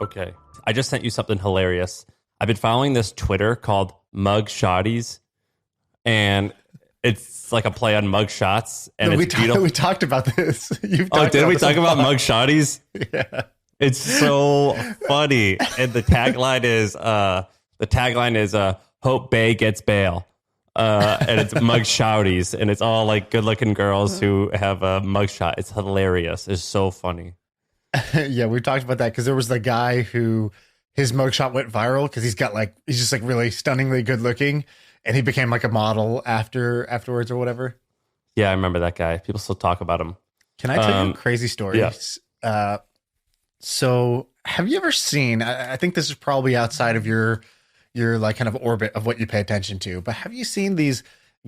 Okay. I just sent you something hilarious. I've been following this Twitter called Mugshawtys, and it's like a play on mugshots. And No, it's beautiful. we talked about this. Did we talk about Mugshawtys? Yeah. It's so funny. And the tagline is Hope Bay gets bail. And it's Mugshawtys, and it's all like good looking girls who have a mugshot. It's hilarious. It's so funny. Yeah, we talked about that because there was the guy who his mugshot went viral because he's just like really stunningly good looking, and he became like a model afterwards or whatever. Yeah, I remember that guy. People still talk about him. Can I tell you a crazy story? Yes. So have you ever seen, I think this is probably outside of your like kind of orbit of what you pay attention to, but have you seen these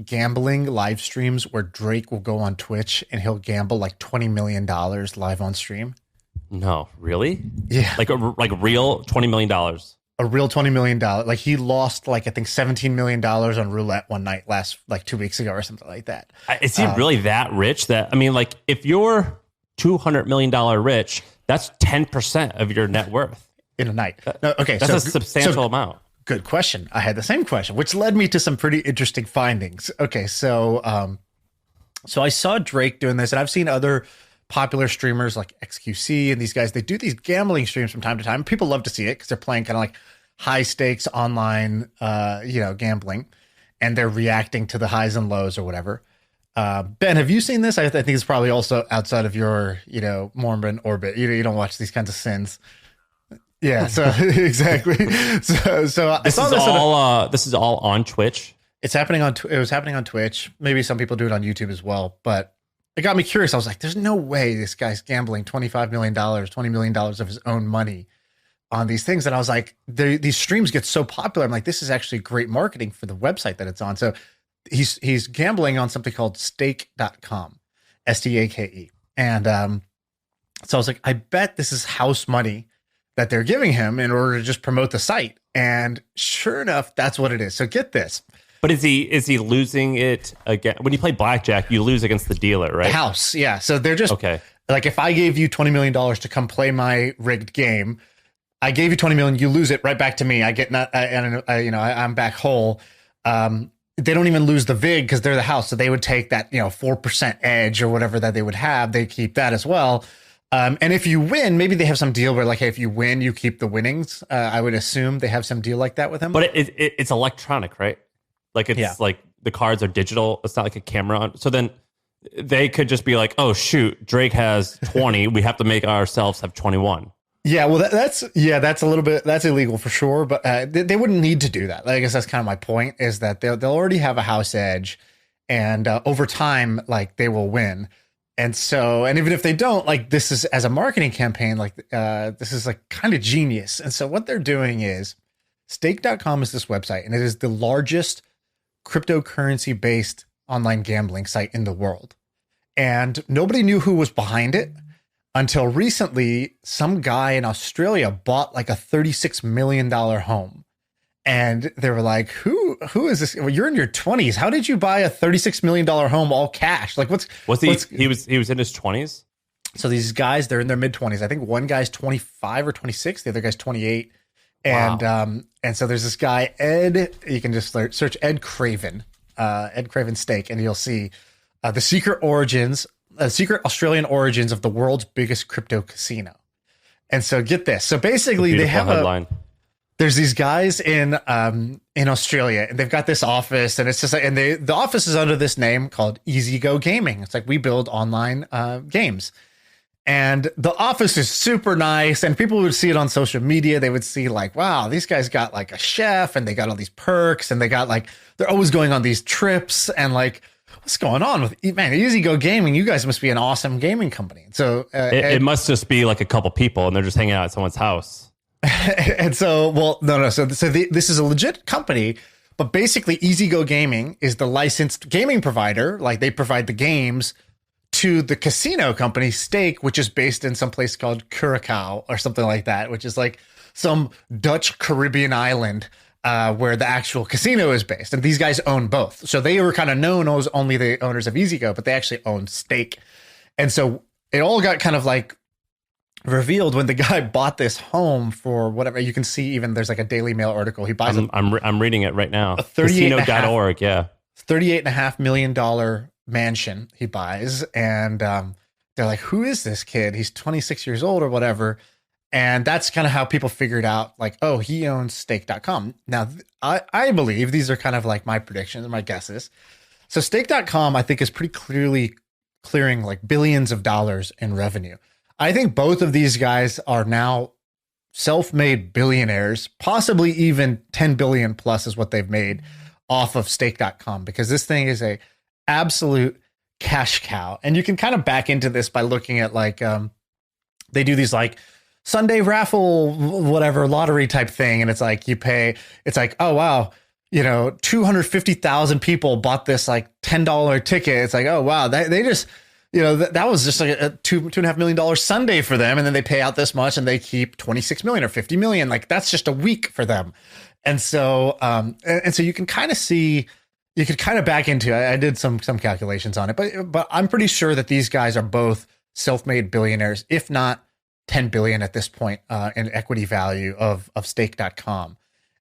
gambling live streams where Drake will go on Twitch and he'll gamble like $20 million live on stream? No, really? Yeah. Like real $20 million. A real $20 million. Like he lost like, I think $17 million on roulette one night like 2 weeks ago or something like that. Is he really that rich? Like if you're $200 million rich, that's 10% of your net worth. In a night. No, okay. That's a substantial amount. Good question. I had the same question, which led me to some pretty interesting findings. Okay. So I saw Drake doing this, and I've seen other popular streamers like XQC and these guys, they do these gambling streams from time to time. People love to see it because they're playing kind of like high stakes online, gambling, and they're reacting to the highs and lows or whatever. Ben, have you seen this? I think it's probably also outside of your, Mormon orbit. You don't watch these kinds of sins. Yeah. So exactly. So I saw this. This is all on Twitch. It's happening it was happening on Twitch. Maybe some people do it on YouTube as well, but it got me curious. I was like, there's no way this guy's gambling $25 million, $20 million of his own money on these things. And I was like, these streams get so popular. I'm like, this is actually great marketing for the website that it's on. So he's gambling on something called stake.com, STAKE. And so I was like, I bet this is house money that they're giving him in order to just promote the site. And sure enough, that's what it is. So get this. But is he losing it again? When you play blackjack, you lose against the dealer, right? The house, yeah. So they're just okay. Like if I gave you $20 million to come play my rigged game, I gave you $20 million, you lose it right back to me. I get I'm back whole. They don't even lose the vig because they're the house, so they would take that 4% edge or whatever that they would have. They keep that as well. And if you win, maybe they have some deal where like, hey, if you win, you keep the winnings. I would assume they have some deal like that with him. But it's electronic, right? Like it's like the cards are digital. It's not like a camera on. So then they could just be like, oh shoot, Drake has 20. We have to make ourselves have 21. Yeah, well, that's a little bit, that's illegal for sure. But they wouldn't need to do that. I guess that's kind of my point, is that they'll already have a house edge, and over time, like they will win. And so, and even if they don't, like this is as a marketing campaign, like this is like kind of genius. And so what they're doing is stake.com is this website, and it is the largest cryptocurrency based online gambling site in the world. And nobody knew who was behind it until recently. Some guy in Australia bought like a $36 million home. And they were like, who is this? Well, you're in your 20s. How did you buy a $36 million home all cash? Like he was in his 20s? So these guys, they're in their mid 20s. I think one guy's 25 or 26. The other guy's 28. And, wow. And so there's this guy, Ed, you can just search Ed Craven Stake, and you'll see the secret Australian origins of the world's biggest crypto casino. And so get this. So basically they have headline. There's these guys in Australia, and they've got this office, and it's just like, and the office is under this name called Easygo Gaming. It's like, we build online games. And the office is super nice, and people would see it on social media. They would see like, wow, these guys got like a chef, and they got all these perks, and they got like, they're always going on these trips, and like, what's going on with Easygo Gaming? You guys must be an awesome gaming company. So it must just be like a couple people, and they're just hanging out at someone's house. And so, well, no. So this is a legit company, but basically Easygo Gaming is the licensed gaming provider. Like they provide the games to the casino company Stake, which is based in some place called Curacao or something like that, which is like some Dutch Caribbean island where the actual casino is based. And these guys own both. So they were kind of known as only the owners of Easygo, but they actually own Stake. And so it all got kind of like revealed when the guy bought this home for whatever. You can see even there's like a Daily Mail article. He buys I'm reading it right now. A Casino.org, yeah. $38.5 million mansion he buys. And they're like, who is this kid? He's 26 years old or whatever. And that's kind of how people figured out, like, oh, he owns stake.com. Now, I believe these are kind of like my predictions, my guesses. So stake.com, I think, is pretty clearly clearing like billions of dollars in revenue. I think both of these guys are now self-made billionaires, possibly even 10 billion plus is what they've made off of stake.com, because this thing is a absolute cash cow. And you can kind of back into this by looking at like, they do these like Sunday raffle, whatever lottery type thing. And it's like, you pay, it's like, oh, wow, 250,000 people bought this like $10 ticket. It's like, oh, wow, they just, that was just like a $2.5 million Sunday for them. And then they pay out this much and they keep 26 million or 50 million. Like that's just a week for them. And so, so you can kind of see, you could kind of back into, I did some calculations on it, but I'm pretty sure that these guys are both self-made billionaires, if not 10 billion at this point in equity value of stake.com.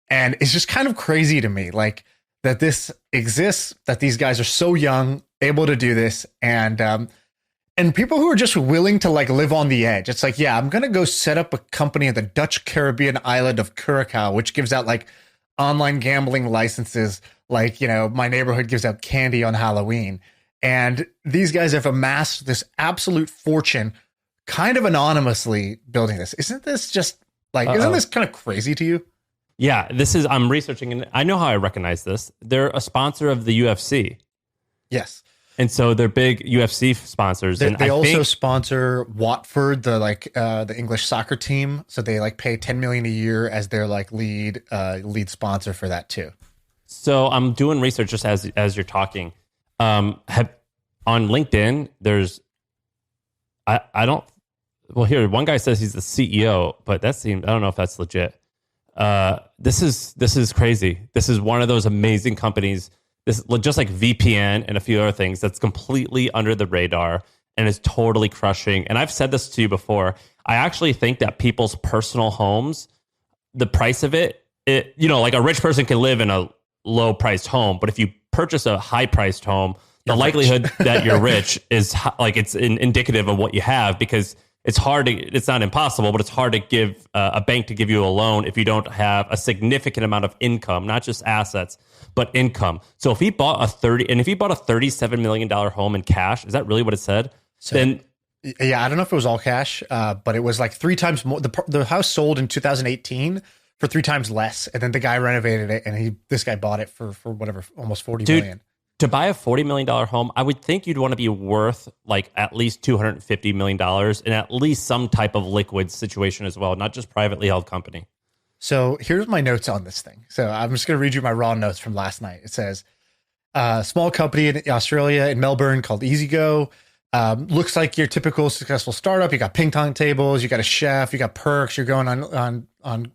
And it's just kind of crazy to me, like that this exists, that these guys are so young, able to do this. And people who are just willing to like live on the edge. It's like, yeah, I'm going to go set up a company in the Dutch Caribbean island of Curacao, which gives out like online gambling licenses. Like, my neighborhood gives out candy on Halloween. And these guys have amassed this absolute fortune kind of anonymously building this. Isn't this just like, isn't this kind of crazy to you? Yeah, I'm researching and I know how I recognize this. They're a sponsor of the UFC. Yes. And so they're big UFC sponsors. They also sponsor Watford, the English soccer team. So they like pay 10 million a year as their like lead sponsor for that too. So I'm doing research just as you're talking. On LinkedIn, there's here one guy says he's the CEO, but I don't know if that's legit. This is crazy. This is one of those amazing companies. This just like VPN and a few other things that's completely under the radar and is totally crushing. And I've said this to you before. I actually think that people's personal homes, the price of it, like a rich person can live in a low priced home, but if you purchase a high priced home, the likelihood that you're rich is like it's indicative of what you have, because it's not impossible, but it's hard to give a bank to give you a loan if you don't have a significant amount of income, not just assets, but income. So if he bought a $37 million home in cash, is that really what it said? Yeah, I don't know if it was all cash, but it was like 3 times more. The house sold in 2018 for 3 times less, and then the guy renovated it, and this guy bought it for whatever, almost 40 million. To buy a $40 million home, I would think you'd want to be worth like at least $250 million and at least some type of liquid situation as well, not just privately held company. So here's my notes on this thing. So I'm just going to read you my raw notes from last night. It says, small company in Australia, in Melbourne, called Easygo. Looks like your typical successful startup. You got ping pong tables, you got a chef, you got perks, you're going on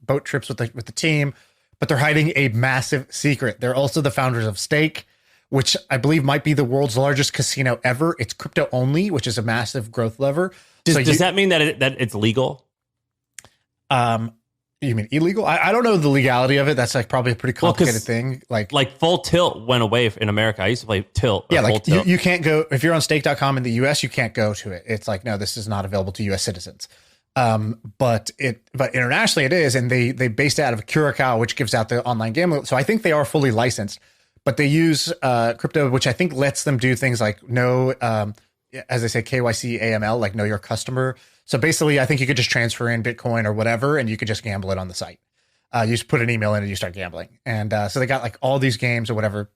boat trips with the team, but they're hiding a massive secret. They're also the founders of Stake, which I believe might be the world's largest casino ever. It's crypto only, which is a massive growth lever. Does that mean that it's legal? You mean illegal? I don't know the legality of it. That's like probably a pretty complicated thing. Like full tilt went away in America. I used to play tilt. Yeah, like you can't go, if you're on stake.com in the US, you can't go to it. It's like, no, this is not available to US citizens. But internationally it is, and they based it out of Curacao, which gives out the online gambling. So I think they are fully licensed. But they use crypto, which I think lets them do things like as they say, KYC, AML, like know your customer. So basically, I think you could just transfer in Bitcoin or whatever, and you could just gamble it on the site. You just put an email in and you start gambling. And so they got like all these games or whatever.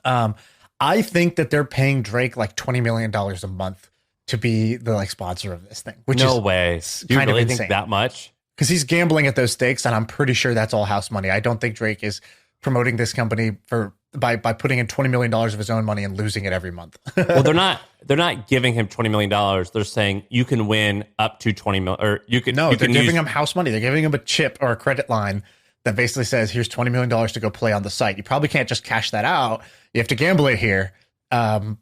I think that they're paying Drake like $20 million a month to be the like sponsor of this thing. Which no way. Do you really think that much? Because he's gambling at those stakes, and I'm pretty sure that's all house money. I don't think Drake is promoting this company by putting in $20 million of his own money and losing it every month. Well, they're not giving him $20 million. They're saying you can win up to 20 million, or you can. No, they're giving him house money. They're giving him a chip or a credit line that basically says, here's $20 million to go play on the site. You probably can't just cash that out. You have to gamble it here. But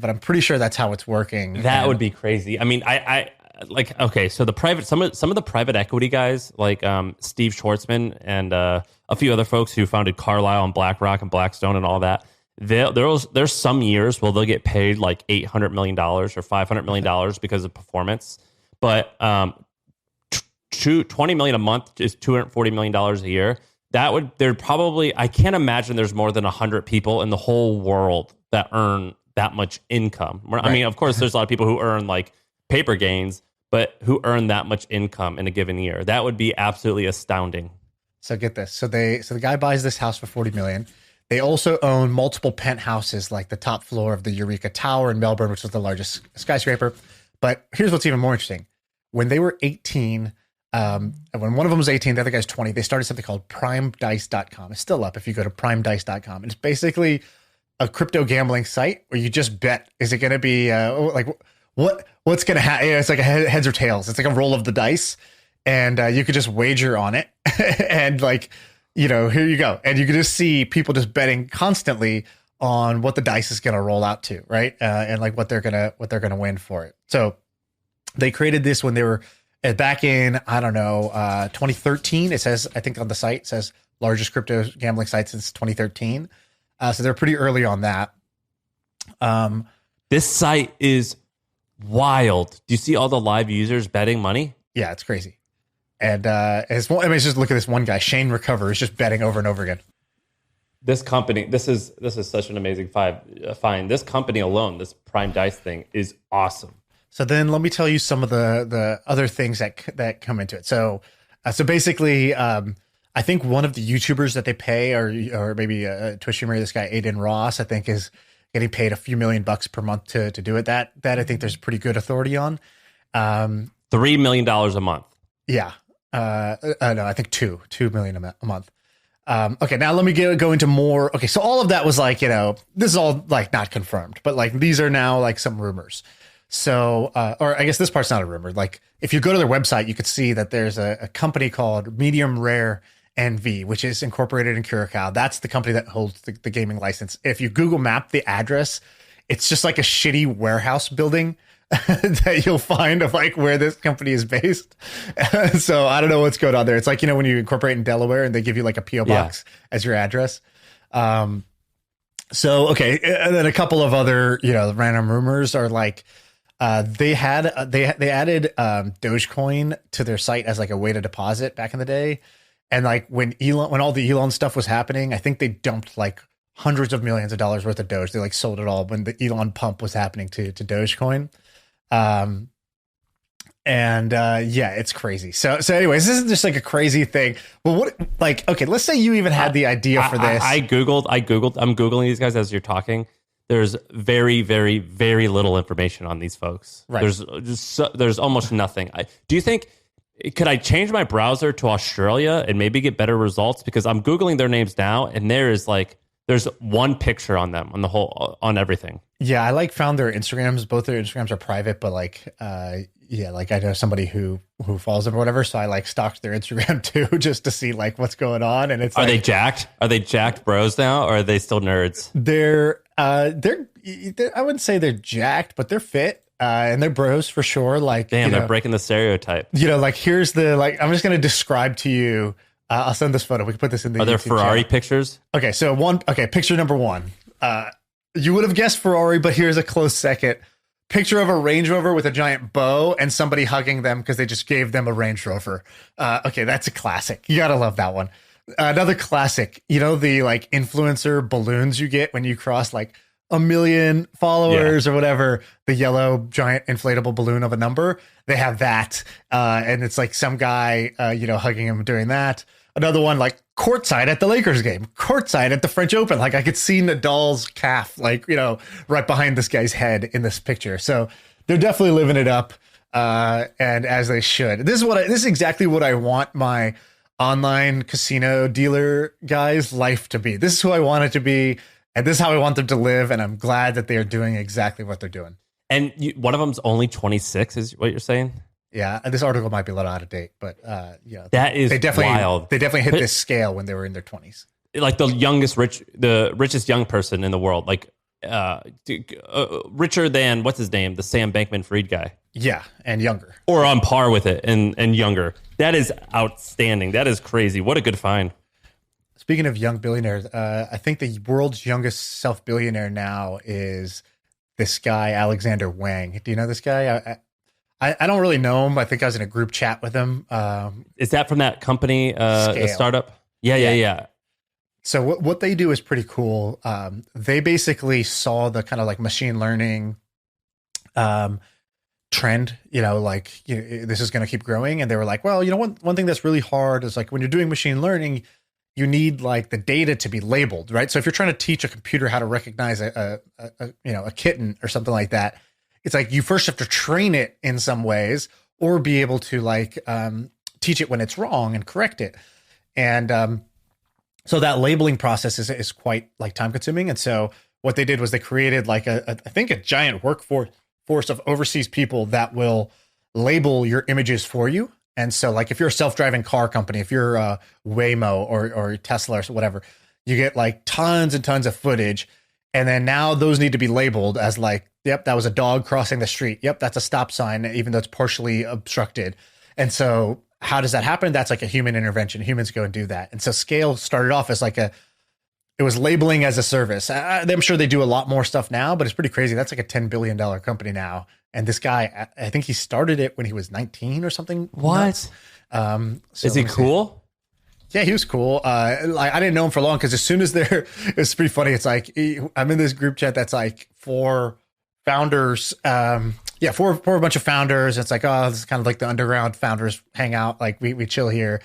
I'm pretty sure that's how it's working. That would be crazy. I mean, like, okay, so the private, some of the private equity guys, like Steve Schwartzman and a few other folks who founded Carlyle and BlackRock and Blackstone and all that, there's some years where they'll get paid like $800 million or $500 million because of performance. But $20 million a month is $240 million a year. There'd probably, I can't imagine there's more than 100 people in the whole world that earn that much income. Right. I mean, of course, there's a lot of people who earn like paper gains, but who earn that much income in a given year. That would be absolutely astounding. So get this. So the guy buys this house for $40 million. They also own multiple penthouses, like the top floor of the Eureka Tower in Melbourne, which is the largest skyscraper. But here's what's even more interesting. When they were 18, when one of them was 18, the other guy's 20, they started something called primedice.com. It's still up if you go to primedice.com. And it's basically a crypto gambling site where you just bet, is it going to be what's going to happen? It's like a heads or tails. It's like a roll of the dice, and you could just wager on it. And like, here you go. And you can just see people just betting constantly on what the dice is going to roll out to, right? And like what they're going to win for it. So they created this when they were back in, 2013. It says, I think on the site, it says largest crypto gambling site since 2013. So they're pretty early on that. This site is wild. Do you see all the live users betting money? Yeah, it's crazy. And it's just look at this one guy, Shane Recover, is just betting over and over again. This company, this is such an amazing find. This company alone, this Prime Dice thing, is awesome. So then let me tell you some of the other things that come into it. So basically, I think one of the YouTubers that they pay, or maybe a Twitch streamer, this guy Aiden Ross, I think is getting paid a few $million per month to do it. That I think there's pretty good authority on. $3 million a month. Yeah. No, I think $2 million a month. Okay, now let me go into more. Okay, so all of that was like, this is all like not confirmed, but like these are now like some rumors. So, or I guess this part's not a rumor. Like if you go to their website, you could see that there's a company called Medium Rare NV, which is incorporated in Curacao. That's the company that holds the gaming license. If you Google map the address, it's just like a shitty warehouse building that you'll find of like where this company is based. So I don't know what's going on there. It's like, when you incorporate in Delaware and they give you like a PO box as your address. So, okay. And then a couple of other, random rumors are like, they added Dogecoin to their site as like a way to deposit back in the day. And like when all the Elon stuff was happening, I think they dumped like hundreds of millions of dollars worth of Doge. They like sold it all when the Elon pump was happening to Dogecoin. It's crazy. So anyways, this is just like a crazy thing. But okay, let's say you even had the idea for this. I'm Googling these guys as you're talking. There's very, very, very little information on these folks. Right. There's almost nothing. Do you think, could I change my browser to Australia and maybe get better results? Because I'm Googling their names now, and there's one picture on them on everything. Yeah, I found their Instagrams. Both their Instagrams are private, but I know somebody who follows them or whatever. So I stalked their Instagram too, just to see what's going on. And it's are they jacked? Are they jacked bros now, or are they still nerds? They're I wouldn't say they're jacked, but they're fit. And they're bros for sure. They're breaking the stereotype. Here's the I'm just gonna describe to you. I'll send this photo. We can put this in the. Are there YouTube Ferrari channel. pictures? Okay, picture number one. You would have guessed Ferrari, but here's a close second. Picture of a Range Rover with a giant bow and somebody hugging them because they just gave them a Range Rover. Okay, that's a classic. You gotta love that one. Another classic. The influencer balloons you get when you cross 1 million followers or whatever, the yellow giant inflatable balloon of a number. They have that. And it's some guy, hugging him doing that. Another one, courtside at the Lakers game, courtside at the French Open. I could see Nadal's calf, right behind this guy's head in this picture. So they're definitely living it up. And as they should. This is exactly what I want my online casino dealer guy's life to be. This is who I want it to be. And this is how I want them to live. And I'm glad that they are doing exactly what they're doing. And one of them's only 26 is what you're saying? Yeah. This article might be a little out of date, but that is wild. They definitely hit this scale when they were in their 20s. The richest young person in the world. richer than what's his name, the Sam Bankman-Fried guy. Yeah, and younger. Or on par with it and younger. That is outstanding. That is crazy. What a good find. Speaking of young billionaires, I think the world's youngest self-billionaire now is this guy, Alexander Wang. Do you know this guy? I don't really know him. I think I was in a group chat with him. Is that from that company, the startup? Yeah. So what they do is pretty cool. They basically saw the kind of like machine learning trend, this is going to keep growing. And they were like, well, one thing that's really hard is like when you're doing machine learning, you need like the data to be labeled, right? So if you're trying to teach a computer how to recognize a kitten or something like that, it's like you first have to train it in some ways or be able to like teach it when it's wrong and correct it. And so that labeling process is quite like time consuming. And so what they did was they created like I think a giant workforce of overseas people that will label your images for you. And so like if you're a self-driving car company, if you're Waymo or Tesla or whatever, you get like tons and tons of footage. And then now those need to be labeled as like, yep, that was a dog crossing the street. Yep, that's a stop sign, even though it's partially obstructed. And so how does that happen? That's like a human intervention. Humans go and do that. And so Scale started off as like it was labeling as a service. I'm sure they do a lot more stuff now, but it's pretty crazy. That's like a $10 billion company now. And this guy, I think he started it when he was 19 or something. What? Is he cool? Yeah, he was cool. I didn't know him for long because as soon as it's pretty funny. It's like I'm in this group chat that's like for founders. For a bunch of founders. It's like, oh, this is kind of like the underground founders hang out. Like we chill here.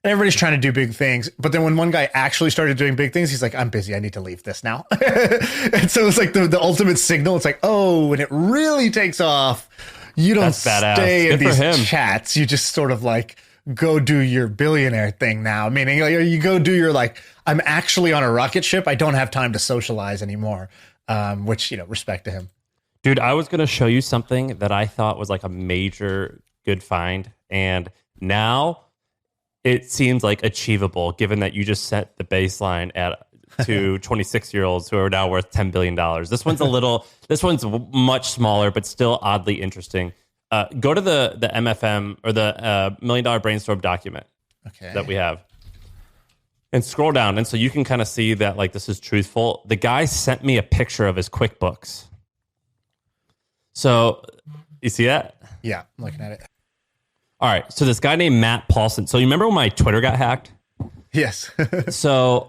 And everybody's trying to do big things. But then when one guy actually started doing big things, he's like, I'm busy. I need to leave this now. And so it's like the ultimate signal. It's like, oh, when it really takes off, you don't stay in these chats. You just sort of like go do your billionaire thing now. Meaning like, you go do your like, I'm actually on a rocket ship. I don't have time to socialize anymore. Which, respect to him. Dude, I was going to show you something that I thought was like a major good find. And now it seems like achievable given that you just set the baseline to 26-year-olds who are now worth $10 billion. This one's much smaller, but still oddly interesting. Go to the MFM or the $1 Million Brainstorm document that we have and scroll down. And so you can kind of see that like this is truthful. The guy sent me a picture of his QuickBooks. So you see that? Yeah, I'm looking at it. All right. So this guy named Matt Paulson. So you remember when my Twitter got hacked? Yes. So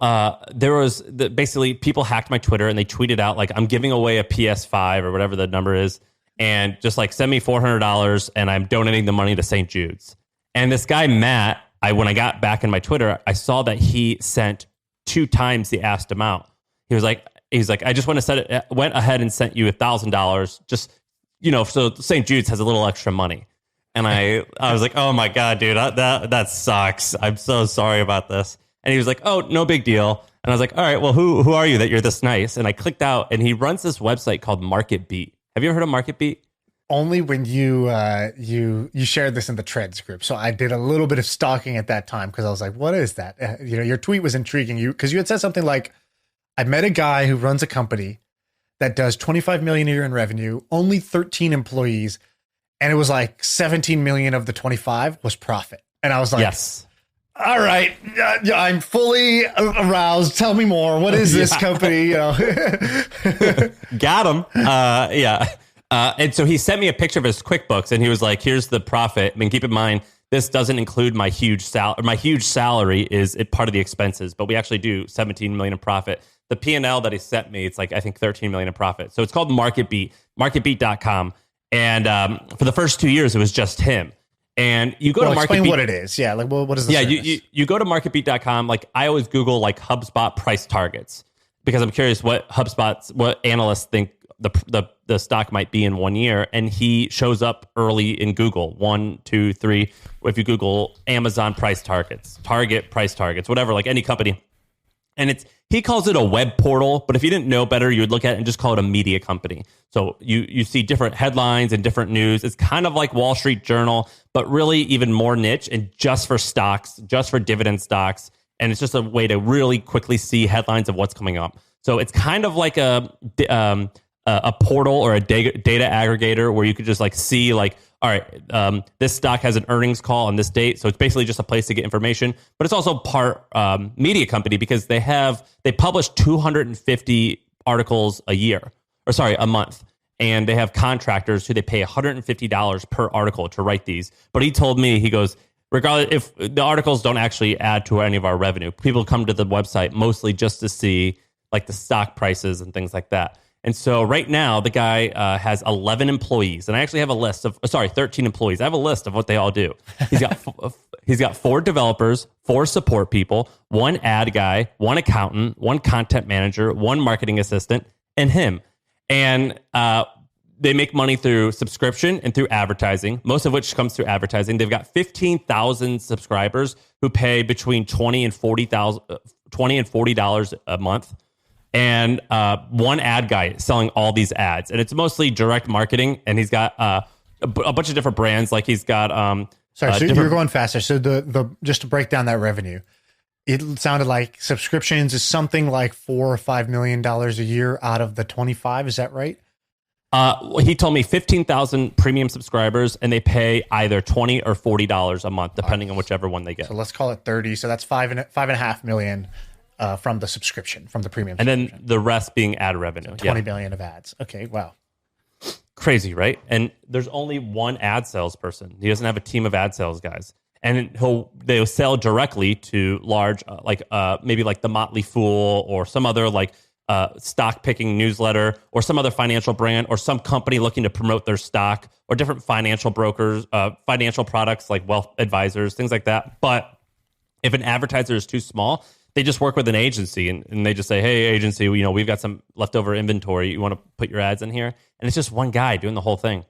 there was basically people hacked my Twitter and they tweeted out like, I'm giving away a PS5 or whatever the number is. And just like send me $400 and I'm donating the money to St. Jude's. And this guy, Matt, when I got back in my Twitter, I saw that he sent 2 times the asked amount. He's like, I just went ahead and sent you $1,000 just, so St. Jude's has a little extra money. And I was like, oh my God, dude, that sucks. I'm so sorry about this. And he was like, oh, no big deal. And I was like, all right, well, who are you that you're this nice? And I clicked out and he runs this website called Marketbeat. Have you ever heard of Marketbeat? Only when you shared this in the Trends group. So I did a little bit of stalking at that time because I was like, what is that? Your tweet was intriguing because you had said something like, I met a guy who runs a company that does 25 million a year in revenue, only 13 employees. And it was like 17 million of the 25 was profit. And I was like, yes. All right, I'm fully aroused. Tell me more. What is this company? Got him. And so he sent me a picture of his QuickBooks and he was like, here's the profit. I mean, keep in mind, this doesn't include my huge salary. My huge salary is part of the expenses, but we actually do 17 million in profit. The P&L that he sent me, it's like, I think 13 million in profit. So it's called Marketbeat, marketbeat.com. And for the first 2 years, it was just him. And you go to Marketbeat. Explain what it is. Yeah. Like, what is the service? You go to marketbeat.com. Like I always Google like HubSpot price targets because I'm curious what analysts think the stock might be in 1 year. And he shows up early in Google, 1, 2, 3. If you Google Amazon price targets, Target price targets, whatever, like any company. And he calls it a web portal, but if you didn't know better, you would look at it and just call it a media company. So you see different headlines and different news. It's kind of like Wall Street Journal, but really even more niche and just for stocks, just for dividend stocks. And it's just a way to really quickly see headlines of what's coming up. So it's kind of like a portal or a data aggregator where you could just like see like, all right, this stock has an earnings call on this date. So it's basically just a place to get information, but it's also part media company because they publish 250 articles a month. And they have contractors who they pay $150 per article to write these. But he told me, he goes, regardless if the articles don't actually add to any of our revenue, people come to the website mostly just to see like the stock prices and things like that. And so right now the guy has 11 employees, and I actually have a list of 13 employees. I have a list of what they all do. He's got 4 developers, 4 support people, 1 ad guy, 1 accountant, 1 content manager, 1 marketing assistant, and him. And they make money through subscription and through advertising, most of which comes through advertising. They've got 15,000 subscribers who pay between $20 and $40 a month. And 1 ad guy selling all these ads. And it's mostly direct marketing. And he's got a bunch of different brands. Like he's got... so you're going faster. So the just to break down that revenue, it sounded like subscriptions is something like $4 or $5 million a year out of the 25. Is that right? He told me 15,000 premium subscribers, and they pay either $20 or $40 a month, depending on whichever one they get. So let's call it 30. So that's $5.5 million from the subscription, from the premium. And then the rest being ad revenue. So 20 million of ads. Okay, wow. Crazy, right? And there's only 1 ad salesperson. He doesn't have a team of ad sales guys. And they'll sell directly to large, maybe like the Motley Fool or some other like stock picking newsletter or some other financial brand or some company looking to promote their stock or different financial brokers, financial products like wealth advisors, things like that. But if an advertiser is too small, they just work with an agency and they just say, hey, agency, we've got some leftover inventory. You want to put your ads in here? And it's just one guy doing the whole thing.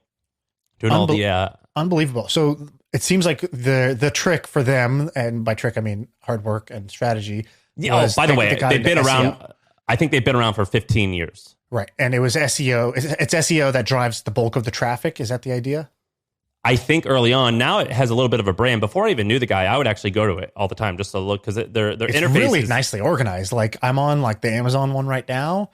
Doing all the... Unbelievable. So it seems like the trick for them, and by trick I mean hard work and strategy. Yeah. By the way, they've been around. I think they've been around for 15 years. Right, and it was SEO. It's SEO that drives the bulk of the traffic. Is that the idea? I think early on. Now it has a little bit of a brand. Before I even knew the guy, I would actually go to it all the time just to look because their interface really is nicely organized. Like I'm on like the Amazon one right now.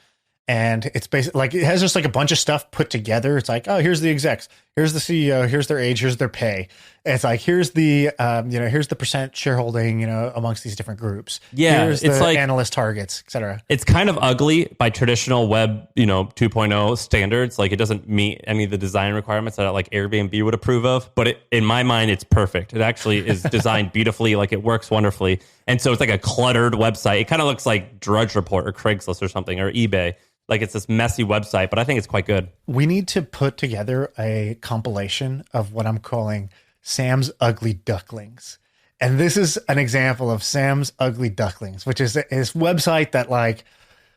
And it's basically like it has just like a bunch of stuff put together. It's like, oh, here's the execs, here's the CEO, here's their age, here's their pay. And it's like here's the here's the percent shareholding, amongst these different groups. Yeah, here's it's the like analyst targets, etc. It's kind of ugly by traditional web, 2.0 standards. Like it doesn't meet any of the design requirements that like Airbnb would approve of. But in my mind, it's perfect. It actually is designed beautifully. Like it works wonderfully. And so it's like a cluttered website. It kind of looks like Drudge Report or Craigslist or something or eBay. Like it's this messy website, but I think it's quite good. We need to put together a compilation of what I'm calling Sam's Ugly Ducklings. And this is an example of Sam's Ugly Ducklings, which is his website that like,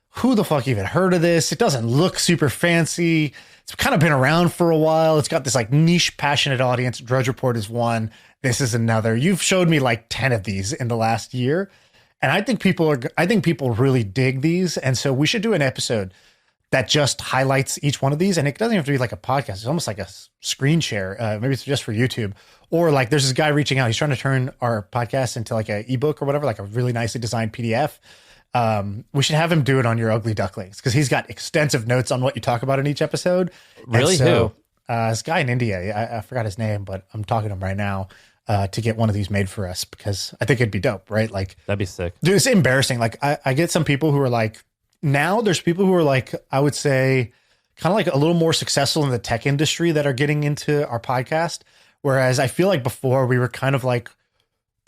who the fuck even heard of this? It doesn't look super fancy. It's kind of been around for a while. It's got this like niche, passionate audience. Drudge Report is one. This is another. You've showed me like 10 of these in the last year. And I think people really dig these. And so we should do an episode that just highlights each one of these. And it doesn't have to be like a podcast. It's almost like a screen share. Maybe it's just for YouTube. Or like there's this guy reaching out. He's trying to turn our podcast into like an ebook or whatever, like a really nicely designed PDF. We should have him do it on your Ugly Ducklings because he's got extensive notes on what you talk about in each episode. Really? So, this guy in India, I forgot his name, but I'm talking to him right now. To get one of these made for us because I think it'd be dope, right? Like that'd be sick. Dude, it's embarrassing. Like I get some people who are like, now there's people who are like, I would say kind of like a little more successful in the tech industry that are getting into our podcast. Whereas I feel like before we were kind of like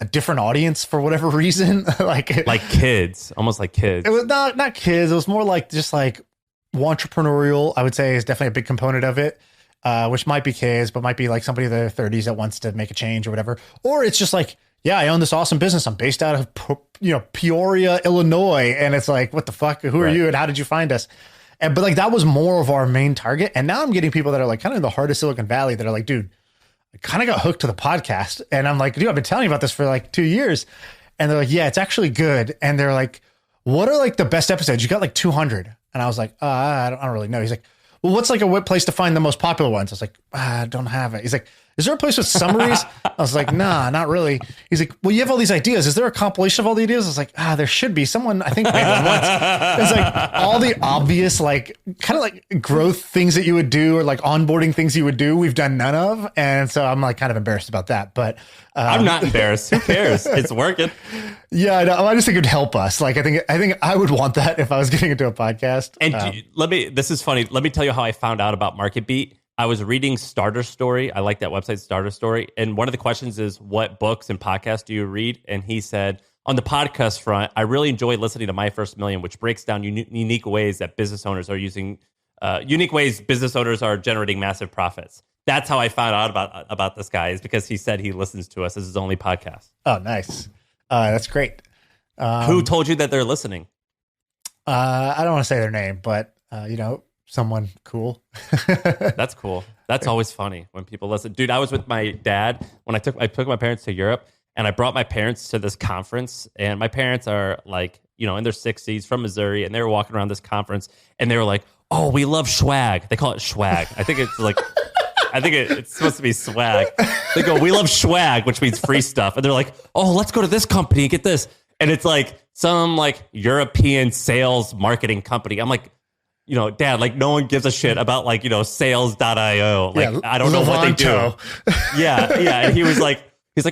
a different audience for whatever reason. like kids, almost like kids. It was not kids. It was more like just like entrepreneurial, I would say is definitely a big component of it. Which might be kids, but might be like somebody in their 30s that wants to make a change or whatever. Or it's just like, yeah, I own this awesome business. I'm based out of, Peoria, Illinois. And it's like, what the fuck? Who are you? And how did you find us? But like, that was more of our main target. And now I'm getting people that are like kind of in the heart of Silicon Valley that are like, dude, I kind of got hooked to the podcast. And I'm like, dude, I've been telling you about this for like 2 years. And they're like, yeah, it's actually good. And they're like, what are like the best episodes? You got like 200. And I was like, I don't really know. He's like, well, what's like a web place to find the most popular ones? I was like, I don't have it. He's like, is there a place with summaries? I was like, nah, not really. He's like, well, you have all these ideas. Is there a compilation of all the ideas? I was like, there should be. Someone, I think, made one once. It's like all the obvious, like kind of like growth things that you would do or like onboarding things you would do. We've done none of. And so I'm like kind of embarrassed about that. But I'm not embarrassed. Who cares? It's working. Yeah, I just think it'd help us. Like, I think I would want that if I was getting into a podcast. And this is funny. Let me tell you how I found out about Marketbeat. I was reading Starter Story. I like that website, Starter Story. And one of the questions is, what books and podcasts do you read? And he said, on the podcast front, I really enjoy listening to My First Million, which breaks down unique ways that business owners are using, unique ways business owners are generating massive profits. That's how I found out about this guy, is because he said he listens to us as his only podcast. Oh, nice. That's great. Who told you that they're listening? I don't want to say their name, but, someone cool. That's cool. That's always funny when people listen. Dude, I was with my dad when I took my parents to Europe, and I brought my parents to this conference, and my parents are like, in their 60s from Missouri, and they were walking around this conference, and they were like, oh, we love swag. They call it swag. I think it's like, it's supposed to be swag. They go, we love swag, which means free stuff. And they're like, oh, let's go to this company and get this. And it's like some like European sales marketing company. I'm like, Dad, like no one gives a shit about like, sales.io. Like, yeah, I don't know what they do. Yeah. And he's like,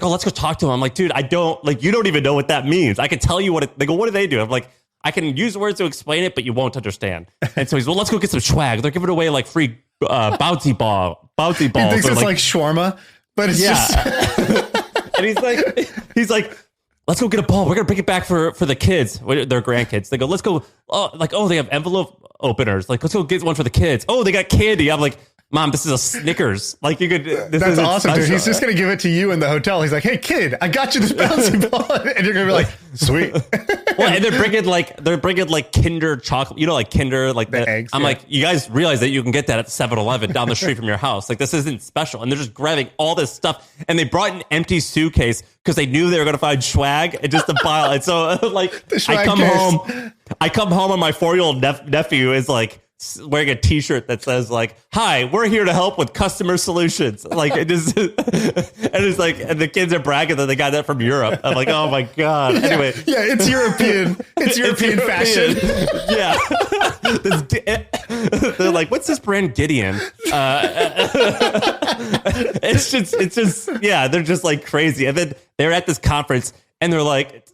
oh, let's go talk to him. I'm like, dude, you don't even know what that means. I can tell you they go, what do they do? I'm like, I can use words to explain it, but you won't understand. And so he's, well, let's go get some swag. They're giving away like free bouncy balls. He thinks it's like shawarma, but it's just. And he's like, let's go get a ball. We're going to bring it back for the kids, their grandkids. They go, let's go. Oh, they have envelope openers. Like, let's go get one for the kids. Oh, they got candy. I'm like, Mom, this is a Snickers. Like, you could. That's awesome, dude. He's just going to give it to you in the hotel. He's like, hey, kid, I got you this bouncy ball. And you're going to be like, sweet. Well, and they're bringing like Kinder chocolate, like Kinder, like the eggs. I'm like, you guys realize that you can get that at 7-Eleven down the street from your house. Like, this isn't special. And they're just grabbing all this stuff. And they brought an empty suitcase because they knew they were going to find swag and just a pile. And so like, I come home and my 4-year-old nephew is like, wearing a t-shirt that says like, hi, we're here to help with customer solutions. Like, it just, and it's like, and the kids are bragging that they got that from Europe. I'm like, oh my God. Anyway. Yeah, it's European. It's European fashion. Yeah. They're like, what's this brand Gideon? It's just, yeah, they're just like crazy. And then they're at this conference and they're like,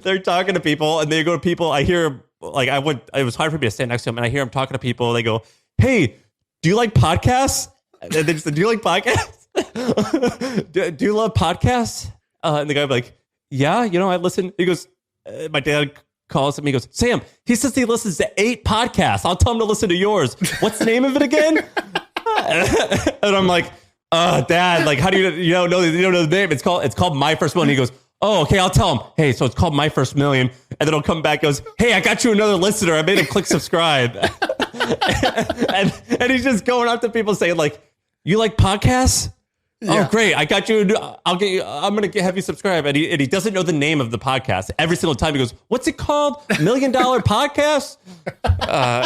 they're talking to people and they go to people. I hear like, it was hard for me to stand next to him and I hear him talking to people. They go, hey, do you like podcasts? And they just said, do you like podcasts? do you love podcasts? And the guy would be like, yeah, I listen. He goes, my dad calls him. He goes, Sam, he says he listens to 8 podcasts. I'll tell him to listen to yours. What's the name of it again? And I'm like, Dad, like, how do you don't know the name? It's called My First Million. He goes, oh, okay, I'll tell him. Hey, so it's called My First Million. And then he'll come back and goes, hey, I got you another listener. I made him click subscribe. and he's just going up to people saying like, you like podcasts? Yeah. Oh, great. I got you. I'm going to have you subscribe. And he doesn't know the name of the podcast. Every single time he goes, what's it called? $1 Million Podcast?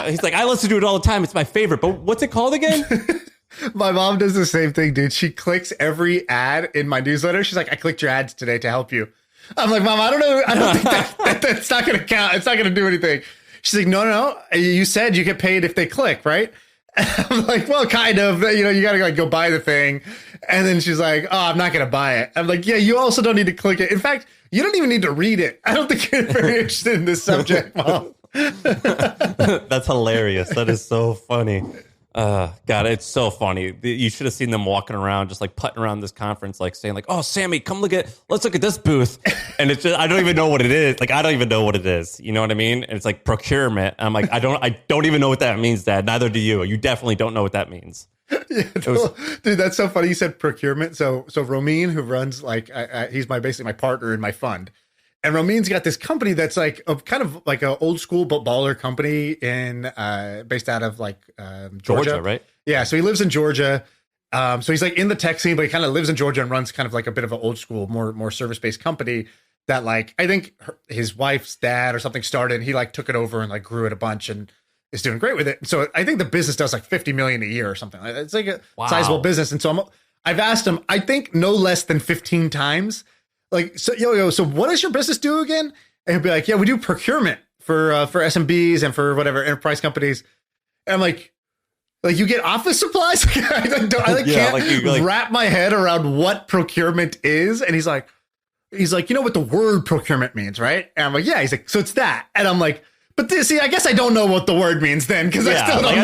He's like, I listen to it all the time. It's my favorite. But what's it called again? My mom does the same thing, dude. She clicks every ad in my newsletter. She's like, I clicked your ads today to help you. I'm like, Mom, I don't know. I don't think that's not going to count. It's not going to do anything. She's like, no. You said you get paid if they click, right? And I'm like, well, kind of. You got to like go buy the thing. And then she's like, oh, I'm not going to buy it. I'm like, yeah, you also don't need to click it. In fact, you don't even need to read it. I don't think you're very interested in this subject, Mom. That's hilarious. That is so funny. God, it's so funny. You should have seen them walking around, just like putting around this conference, like saying like, oh, Sammy, let's look at this booth. And it's just, I don't even know what it is. Like, I don't even know what it is. You know what I mean? And it's like procurement. And I'm like, I don't even know what that means, Dad. Neither do you. You definitely don't know what that means. Yeah, dude, that's so funny. You said procurement. So Romeen, who runs like, he's basically my partner in my fund. And Romeen's got this company that's like a kind of like an old school but baller company based out of like Georgia, right? Yeah, so he lives in Georgia. So he's like in the tech scene, but he kind of lives in Georgia and runs kind of like a bit of an old school, more service based company that like I think his wife's dad or something started. And he like took it over and like grew it a bunch and is doing great with it. So I think the business does like $50 million a year or something. It's like a sizable business. And so I've asked him, I think no less than 15 times. Like, so what does your business do again? And he'll be like, yeah, we do procurement for SMBs and for whatever enterprise companies. And I'm like you get office supplies? I can't wrap my head around what procurement is. And he's like, you know what the word procurement means, right? And I'm like, yeah. He's like, so it's that. And I'm like, but see, I guess I don't know what the word means then, because I still don't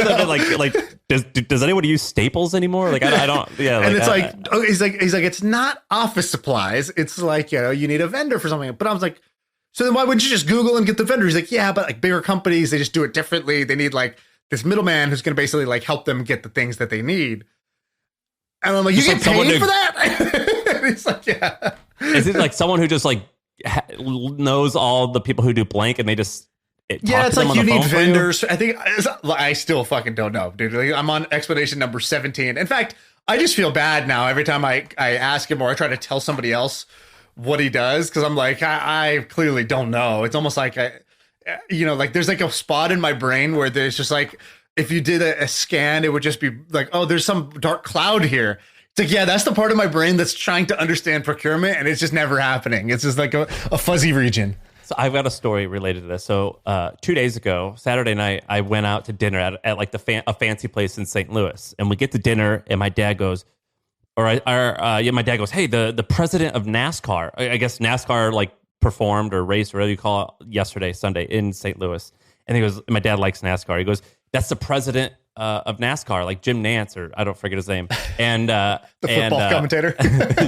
know. Does anyone use Staples anymore? Like I don't. Yeah. And it's he's like, it's not office supplies. It's like, you need a vendor for something. But I was like, so then why wouldn't you just Google and get the vendor? He's like, yeah, but like bigger companies, they just do it differently. They need like this middleman who's going to basically like help them get the things that they need. And I'm like, you get paid for that? And he's like, yeah. Is it like someone who just like knows all the people who do blank and they just it's like you need vendors. I think I still fucking don't know, dude. Like, I'm on explanation number 17. In fact, I just feel bad now every time I ask him or I try to tell somebody else what he does, because I'm like, I clearly don't know. It's almost like like there's like a spot in my brain where there's just like, if you did a scan, it would just be like, oh, there's some dark cloud here. It's like, yeah, that's the part of my brain that's trying to understand procurement, and it's just never happening. It's just like a fuzzy region. So I've got a story related to this. So 2 days ago, Saturday night, I went out to dinner at like a fancy place in St. Louis, and we get to dinner, and my dad goes, my dad goes, hey, the president of NASCAR, I guess NASCAR like performed or raced or whatever you call it yesterday, Sunday in St. Louis, and he goes, my dad likes NASCAR. He goes, that's the president of NASCAR, like Jim Nance, or I don't forget his name, and the football commentator.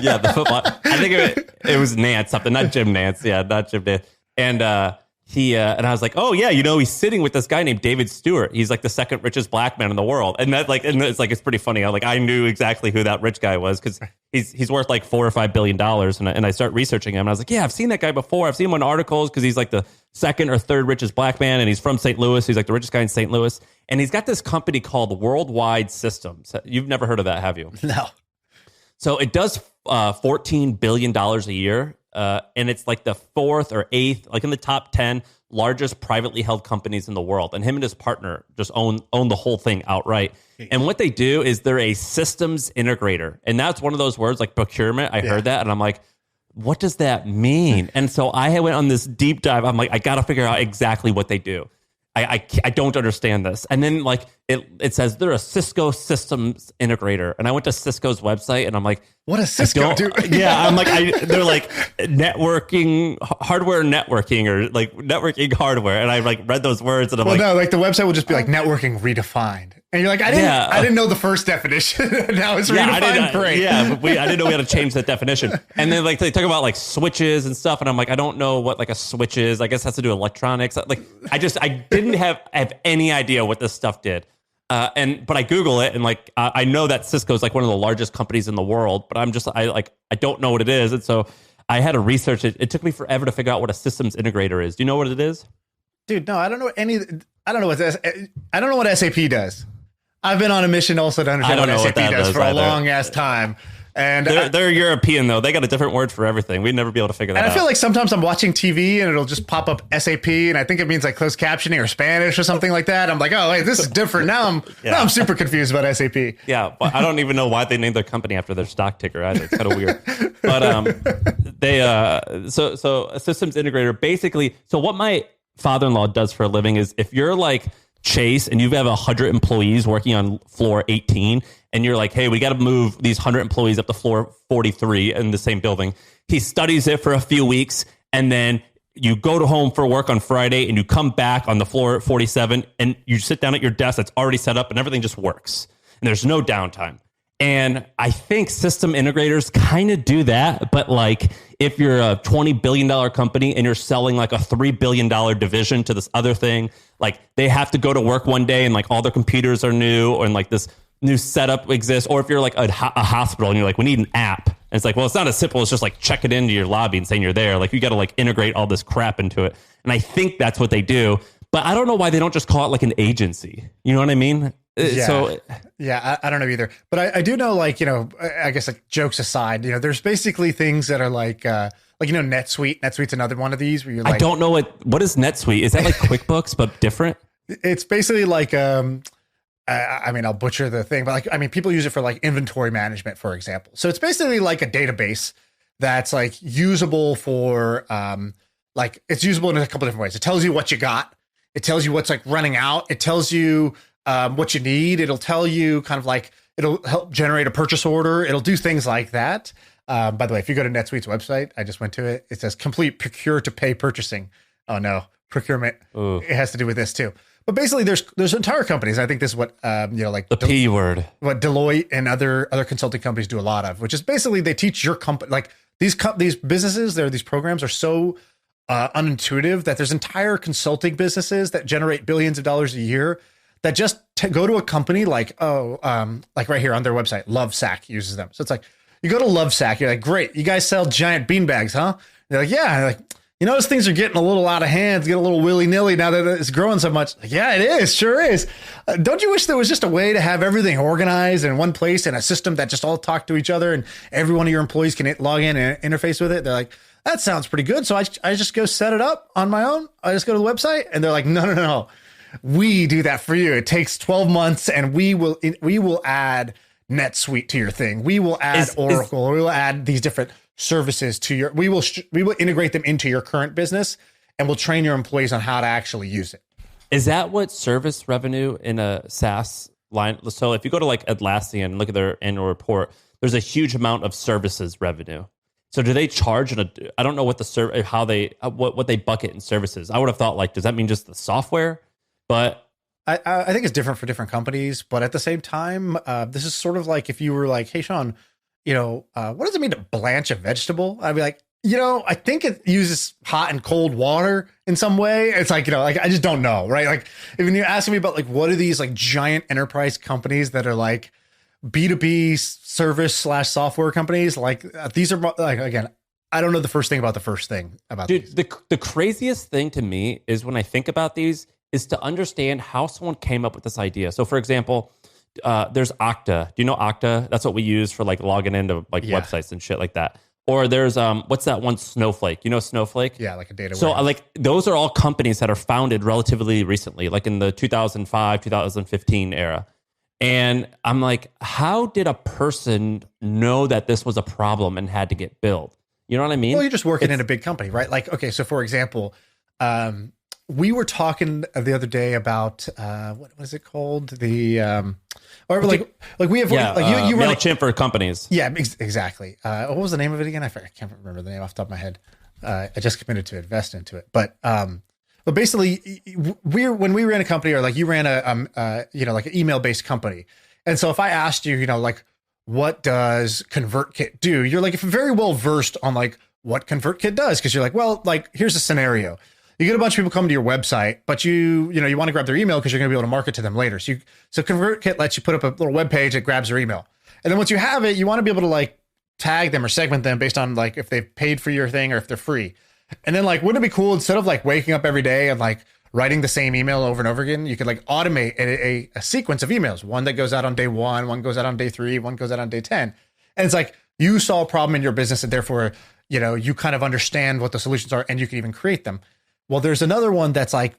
Yeah, the football. I think it was Nance something, not Jim Nance. Yeah, not Jim Nance. And and I was like, oh yeah, he's sitting with this guy named David Stewart. He's like the second richest black man in the world, and it's pretty funny. I knew exactly who that rich guy was because he's worth like $4 or $5 billion. And I start researching him, and I was like, yeah, I've seen that guy before. I've seen him in articles because he's like the second or third richest black man, and he's from St. Louis. He's like the richest guy in St. Louis, and he's got this company called Worldwide Systems. You've never heard of that, have you? No. So it does $14 billion a year. And it's like the fourth or eighth, like in the top 10 largest privately held companies in the world. And him and his partner just own the whole thing outright. And what they do is they're a systems integrator. And that's one of those words like procurement. I heard that and I'm like, what does that mean? And so I went on this deep dive. I'm like, I got to figure out exactly what they do. I don't understand this. And then like it says they're a Cisco systems integrator. And I went to Cisco's website and I'm like, what does Cisco do? Yeah, I'm like, they're like networking, hardware networking, or like networking hardware. And I like read those words and I'm no, like the website will just be like networking redefined. And you're like, I didn't know the first definition. Now it's redefined. Great. Yeah, but I didn't know we had to change that definition. And then like they talk about like switches and stuff, and I'm like, I don't know what like a switch is. I guess it has to do with electronics. Like I didn't have any idea what this stuff did. But I Google it and like I know that Cisco is like one of the largest companies in the world, but I don't know what it is, and so I had to research it. It took me forever to figure out what a systems integrator is. Do you know what it is? Dude, no, I don't know what SAP does. I've been on a mission also to understand what SAP does for a long ass time. And they're European though. They got a different word for everything. We'd never be able to figure that out. And I feel like sometimes I'm watching TV and it'll just pop up SAP, and I think it means like closed captioning or Spanish or something like that. I'm like, oh, wait, this is different. Now I'm super confused about SAP. Yeah, but I don't even know why they named their company after their stock ticker either. It's kind of weird. But they so a systems integrator basically. So what my father-in-law does for a living is if you're like Chase and you have 100 employees working on floor 18 and you're like, hey, we got to move these 100 employees up to floor 43 in the same building. He studies it for a few weeks and then you go to home for work on Friday and you come back on the floor 47 and you sit down at your desk that's already set up and everything just works and there's no downtime. And I think system integrators kind of do that. But like if you're a $20 billion company and you're selling like a $3 billion division to this other thing, like they have to go to work one day and like all their computers are new or like this new setup exists. Or if you're like a hospital and you're like, we need an app. And it's like, well, it's not as simple as just like check it into your lobby and saying you're there. Like you got to like integrate all this crap into it. And I think that's what they do. But I don't know why they don't just call it like an agency. You know what I mean? Yeah. So I don't know either, but I do know, like, I guess like jokes aside, there's basically things that are like NetSuite. NetSuite's another one of these where you're like, I don't know what is NetSuite? Is that like QuickBooks but different? It's basically like I I mean, I'll butcher the thing, but like, I mean, people use it for like inventory management, for example. So it's basically like a database that's like usable for, like it's usable in a couple different ways. It tells you what you got. It tells you what's like running out. It tells you what you need. It'll tell you kind of like, it'll help generate a purchase order. It'll do things like that. By the way, if you go to NetSuite's website, I just went to it. It says complete procure to pay purchasing. Oh no, procurement. Ooh. It has to do with this too. But basically, there's entire companies. I think this is what like the P word. What Deloitte and other consulting companies do a lot of, which is basically they teach your company, like these businesses, these programs are so unintuitive that there's entire consulting businesses that generate billions of dollars a year that just go to a company like like right here on their website, Lovesac uses them. So it's like you go to Lovesac, you're like, great, you guys sell giant beanbags, huh? They're like, yeah. Like, you notice things are getting a little out of hand, getting a little willy-nilly now that it's growing so much. Like, yeah, it is. Sure is. Don't you wish there was just a way to have everything organized in one place and a system that just all talk to each other and every one of your employees can log in and interface with it? They're like, that sounds pretty good. So I just go set it up on my own. I just go to the website and they're like, no. We do that for you. It takes 12 months and we will add NetSuite to your thing. We will add Oracle. We will add these different services to your, we will integrate them into your current business and we'll train your employees on how to actually use it. Is that what service revenue in a SaaS line? So if you go to like Atlassian and look at their annual report, there's a huge amount of services revenue. So do they charge? I don't know what how they what they bucket in services. I would have thought like, does that mean just the software? But I think it's different for different companies. But at the same time, this is sort of like if you were like, hey, Sean, what does it mean to blanch a vegetable? I'd be like, I think it uses hot and cold water in some way. It's like, like I just don't know, right? Like when you're asking me about like, what are these like giant enterprise companies that are like B2B service / software companies? Like these are like, again, I don't know the first thing about the first thing about these. The craziest thing to me is when I think about these is to understand how someone came up with this idea. So for example, there's Okta. Do you know Okta? That's what we use for like logging into like websites and shit like that. Or there's what's that one? Snowflake. You know Snowflake? Yeah, like a data. So like those are all companies that are founded relatively recently, like in the 2005, 2015 era. And I'm like, how did a person know that this was a problem and had to get built? You know what I mean? Well, you're just working in a big company, right? Like, okay, so for example, we were talking the other day about what is it called? The or like we have you run MailChimp for companies. Yeah, exactly. What was the name of it again? I can't remember the name off the top of my head. I just committed to invest into it, but basically when we ran a company or like you ran a like an email based company, and so if I asked you, like what does ConvertKit do? You're like very well versed on like what ConvertKit does because you're like, well, like here's a scenario. You get a bunch of people come to your website, but you want to grab their email because you're going to be able to market to them later. So ConvertKit lets you put up a little web page that grabs their email. And then once you have it, you want to be able to like tag them or segment them based on like if they've paid for your thing or if they're free. And then like, wouldn't it be cool instead of like waking up every day and like writing the same email over and over again, you could like automate a sequence of emails. One that goes out on day 1, one goes out on day 3, one goes out on day 10. And it's like you saw a problem in your business and therefore, you kind of understand what the solutions are and you can even create them. Well, there's another one that's like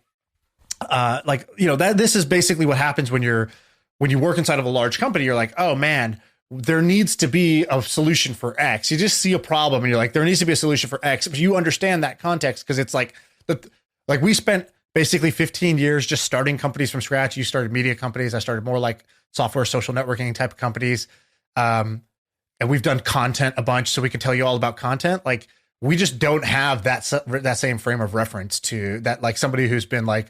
that this is basically what happens when you work inside of a large company. You're like, oh man, there needs to be a solution for X. You just see a problem and you're like, there needs to be a solution for X. But you understand that context because it's like we spent basically 15 years just starting companies from scratch. You started media companies. I started more like software, social networking type of companies. And we've done content a bunch, so we can tell you all about content. Like, we just don't have that same frame of reference to that, like somebody who's been like,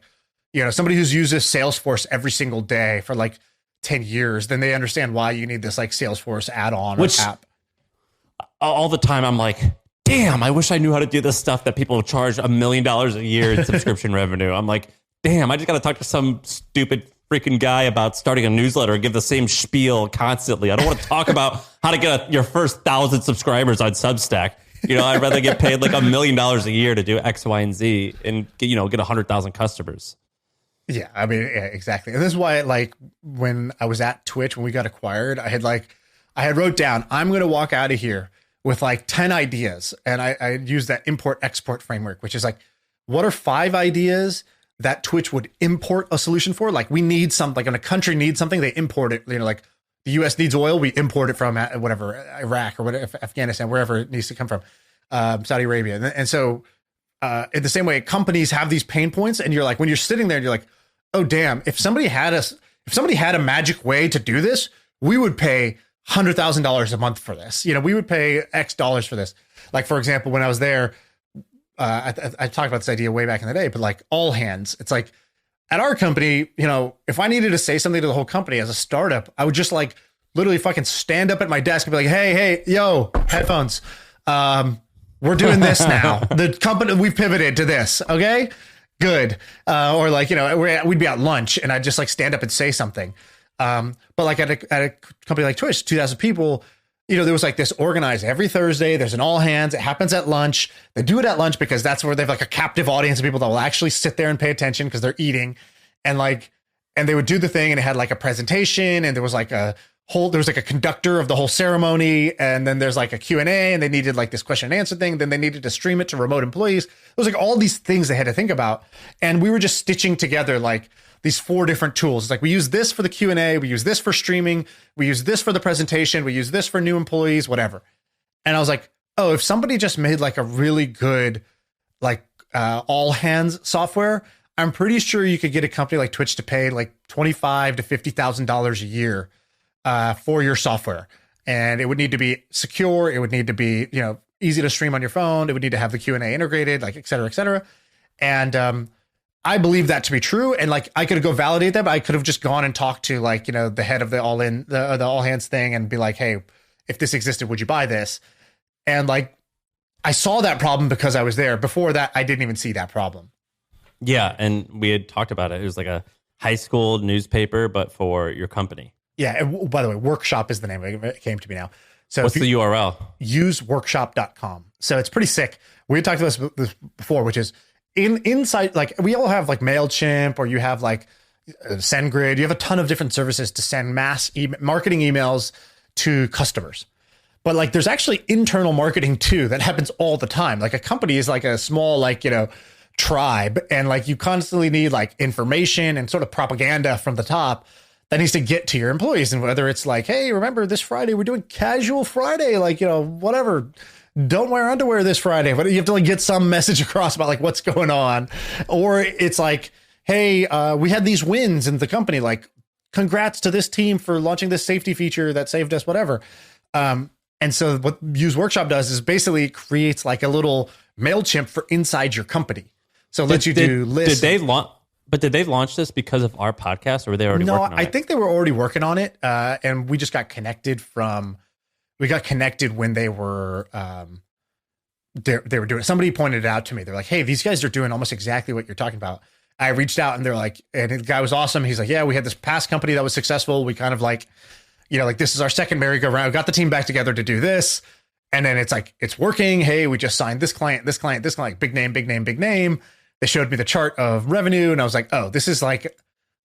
somebody who's uses Salesforce every single day for like 10 years, then they understand why you need this like Salesforce add-on or app. All the time I'm like, damn, I wish I knew how to do this stuff that people charge $1 million a year in subscription revenue. I'm like, damn, I just got to talk to some stupid freaking guy about starting a newsletter and give the same spiel constantly. I don't want to talk about how to get your first 1,000 subscribers on Substack. I'd rather get paid like $1 million a year to do X, Y, and Z and get 100,000 customers. Yeah, I mean, yeah, exactly. And this is why, like, when I was at Twitch, when we got acquired, I had wrote down, I'm going to walk out of here with like 10 ideas. And I used that import export framework, which is like, what are 5 ideas that Twitch would import a solution for. Like we need something, like when a country needs something, they import it. You know, like the US needs oil, we import it from whatever, Iraq or whatever, Afghanistan, wherever it needs to come from, Saudi Arabia. And so in the same way, companies have these pain points, and you're like, when you're sitting there and you're like, oh damn, if somebody had a magic way to do this, we would pay $100,000 a month for this. You know, we would pay X dollars for this. Like, for example, when I was there, I talked about this idea way back in the day, but like all hands, it's like at our company, you know, if I needed to say something to the whole company as a startup, I would just like literally fucking stand up at my desk and be like, hey, yo, headphones. We're doing this now. The company, we've pivoted to this. Okay, good. Or like, you know, we'd be at lunch and I'd just like stand up and say something. But like at a company like Twitch, 2,000 people, you know, there was like this organized every Thursday. There's an all hands. It happens at lunch. They do it at lunch because that's where they have like a captive audience of people that will actually sit there and pay attention because they're eating. And they would do the thing, and it had like a presentation, and there was like a conductor of the whole ceremony. And then there's like a Q&A, and they needed like this question and answer thing. Then they needed to stream it to remote employees. It was like all these things they had to think about. And we were just stitching together like these 4 different tools. It's like, we use this for the Q&A, we use this for streaming, we use this for the presentation, we use this for new employees, whatever. And I was like, oh, if somebody just made like a really good, like all hands software, I'm pretty sure you could get a company like Twitch to pay like $25,000 to $50,000 a year for your software. And it would need to be secure. It would need to be, you know, easy to stream on your phone. It would need to have the Q&A integrated, like et cetera, et cetera. And I believe that to be true. And like, I could go validate that, but I could have just gone and talked to like, you know, the head of the all hands thing and be like, hey, if this existed, would you buy this? And like, I saw that problem because I was there. Before that, I didn't even see that problem. Yeah. And we had talked about it. It was like a high school newspaper, but for your company. Yeah. And by the way, Workshop is the name. It came to me now. So what's the URL? Useworkshop.com. So it's pretty sick. We had talked about this before, which is inside, like we all have like MailChimp, or you have like SendGrid. You have a ton of different services to send mass marketing emails to customers. But like, there's actually internal marketing too that happens all the time. Like a company is like a small, like, you know, tribe, and like you constantly need like information and sort of propaganda from the top that needs to get to your employees. And whether it's like, hey, remember this Friday we're doing casual Friday, like, you know, whatever, don't wear underwear this Friday, but you have to like get some message across about like what's going on. Or it's like, hey, we had these wins in the company, like congrats to this team for launching this safety feature that saved us, whatever. And so what Use Workshop does is basically creates like a little MailChimp for inside your company. So it lets you do lists. Did they launch this because of our podcast, or were they already working on it? No, I think they were already working on it. And we just got connected when they were, they were doing it. Somebody pointed it out to me. They're like, hey, these guys are doing almost exactly what you're talking about. I reached out and they're like, and the guy was awesome. He's like, yeah, we had this past company that was successful. We kind of like, you know, like this is our second merry-go-round. We got the team back together to do this. And then it's like, it's working. Hey, we just signed this client, big name. They showed me the chart of revenue, and I was like, oh, this is like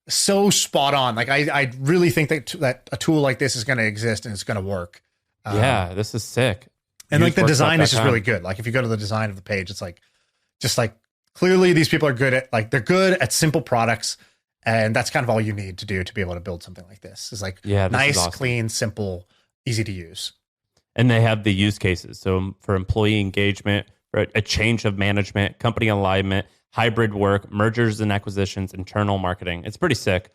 so spot on. Like I really think that a tool like this is going to exist and it's going to work. Yeah, this is sick. And like the design is just really good. Like if you go to the design of the page, it's like, just like clearly these people are good at, like, they're good at simple products. And that's kind of all you need to do to be able to build something like this. Is like nice, awesome, clean, simple, easy to use. And they have the use cases. So for employee engagement, for a change of management, company alignment, hybrid work, mergers and acquisitions, internal marketing. It's pretty sick.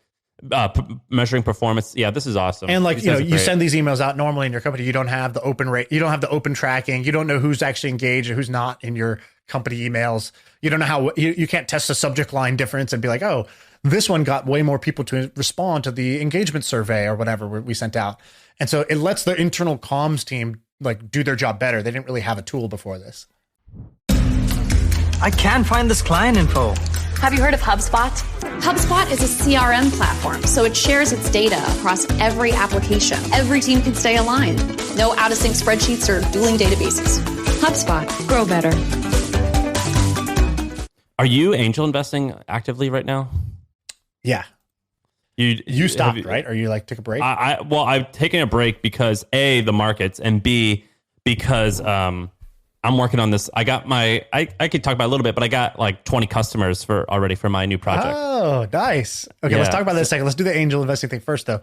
Measuring performance. Yeah, this is awesome. And like, you know, you send these emails out normally in your company. You don't have the open rate. You don't have the open tracking. You don't know who's actually engaged and who's not in your company emails. You don't know how, you can't test the subject line difference and be like, oh, this one got way more people to respond to the engagement survey or whatever we sent out. And so it lets the internal comms team like do their job better. They didn't really have a tool before this. I can't find this client info. Have you heard of HubSpot? HubSpot is a CRM platform, so it shares its data across every application. Every team can stay aligned. No out-of-sync spreadsheets or dueling databases. HubSpot. Grow better. Are you angel investing actively right now? Yeah. You stopped, right? Or you like took a break? Well, I've taken a break because A, the markets, and B, because I'm working on this. I got I could talk about it a little bit, but I got like 20 customers already for my new project. Oh, nice. Okay, let's talk about that in a second. Let's do the angel investing thing first, though.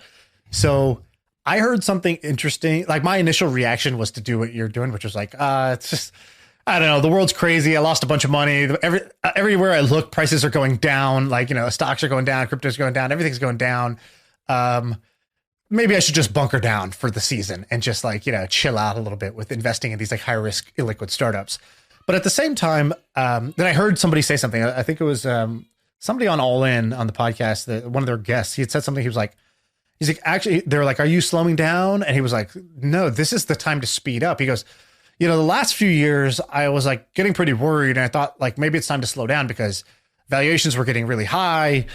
So I heard something interesting. Like my initial reaction was to do what you're doing, which was like, it's just, I don't know. The world's crazy. I lost a bunch of money. Everywhere I look, prices are going down. Like, stocks are going down, crypto's going down, everything's going down. Maybe I should just bunker down for the season and just like, chill out a little bit with investing in these like high risk, illiquid startups. But at the same time, then I heard somebody say something. I think it was somebody on All In on the podcast, one of their guests. He had said something. He's like, actually, they're like, are you slowing down? And he was like, no, this is the time to speed up. He goes, the last few years I was like getting pretty worried. And I thought like, maybe it's time to slow down because valuations were getting really high.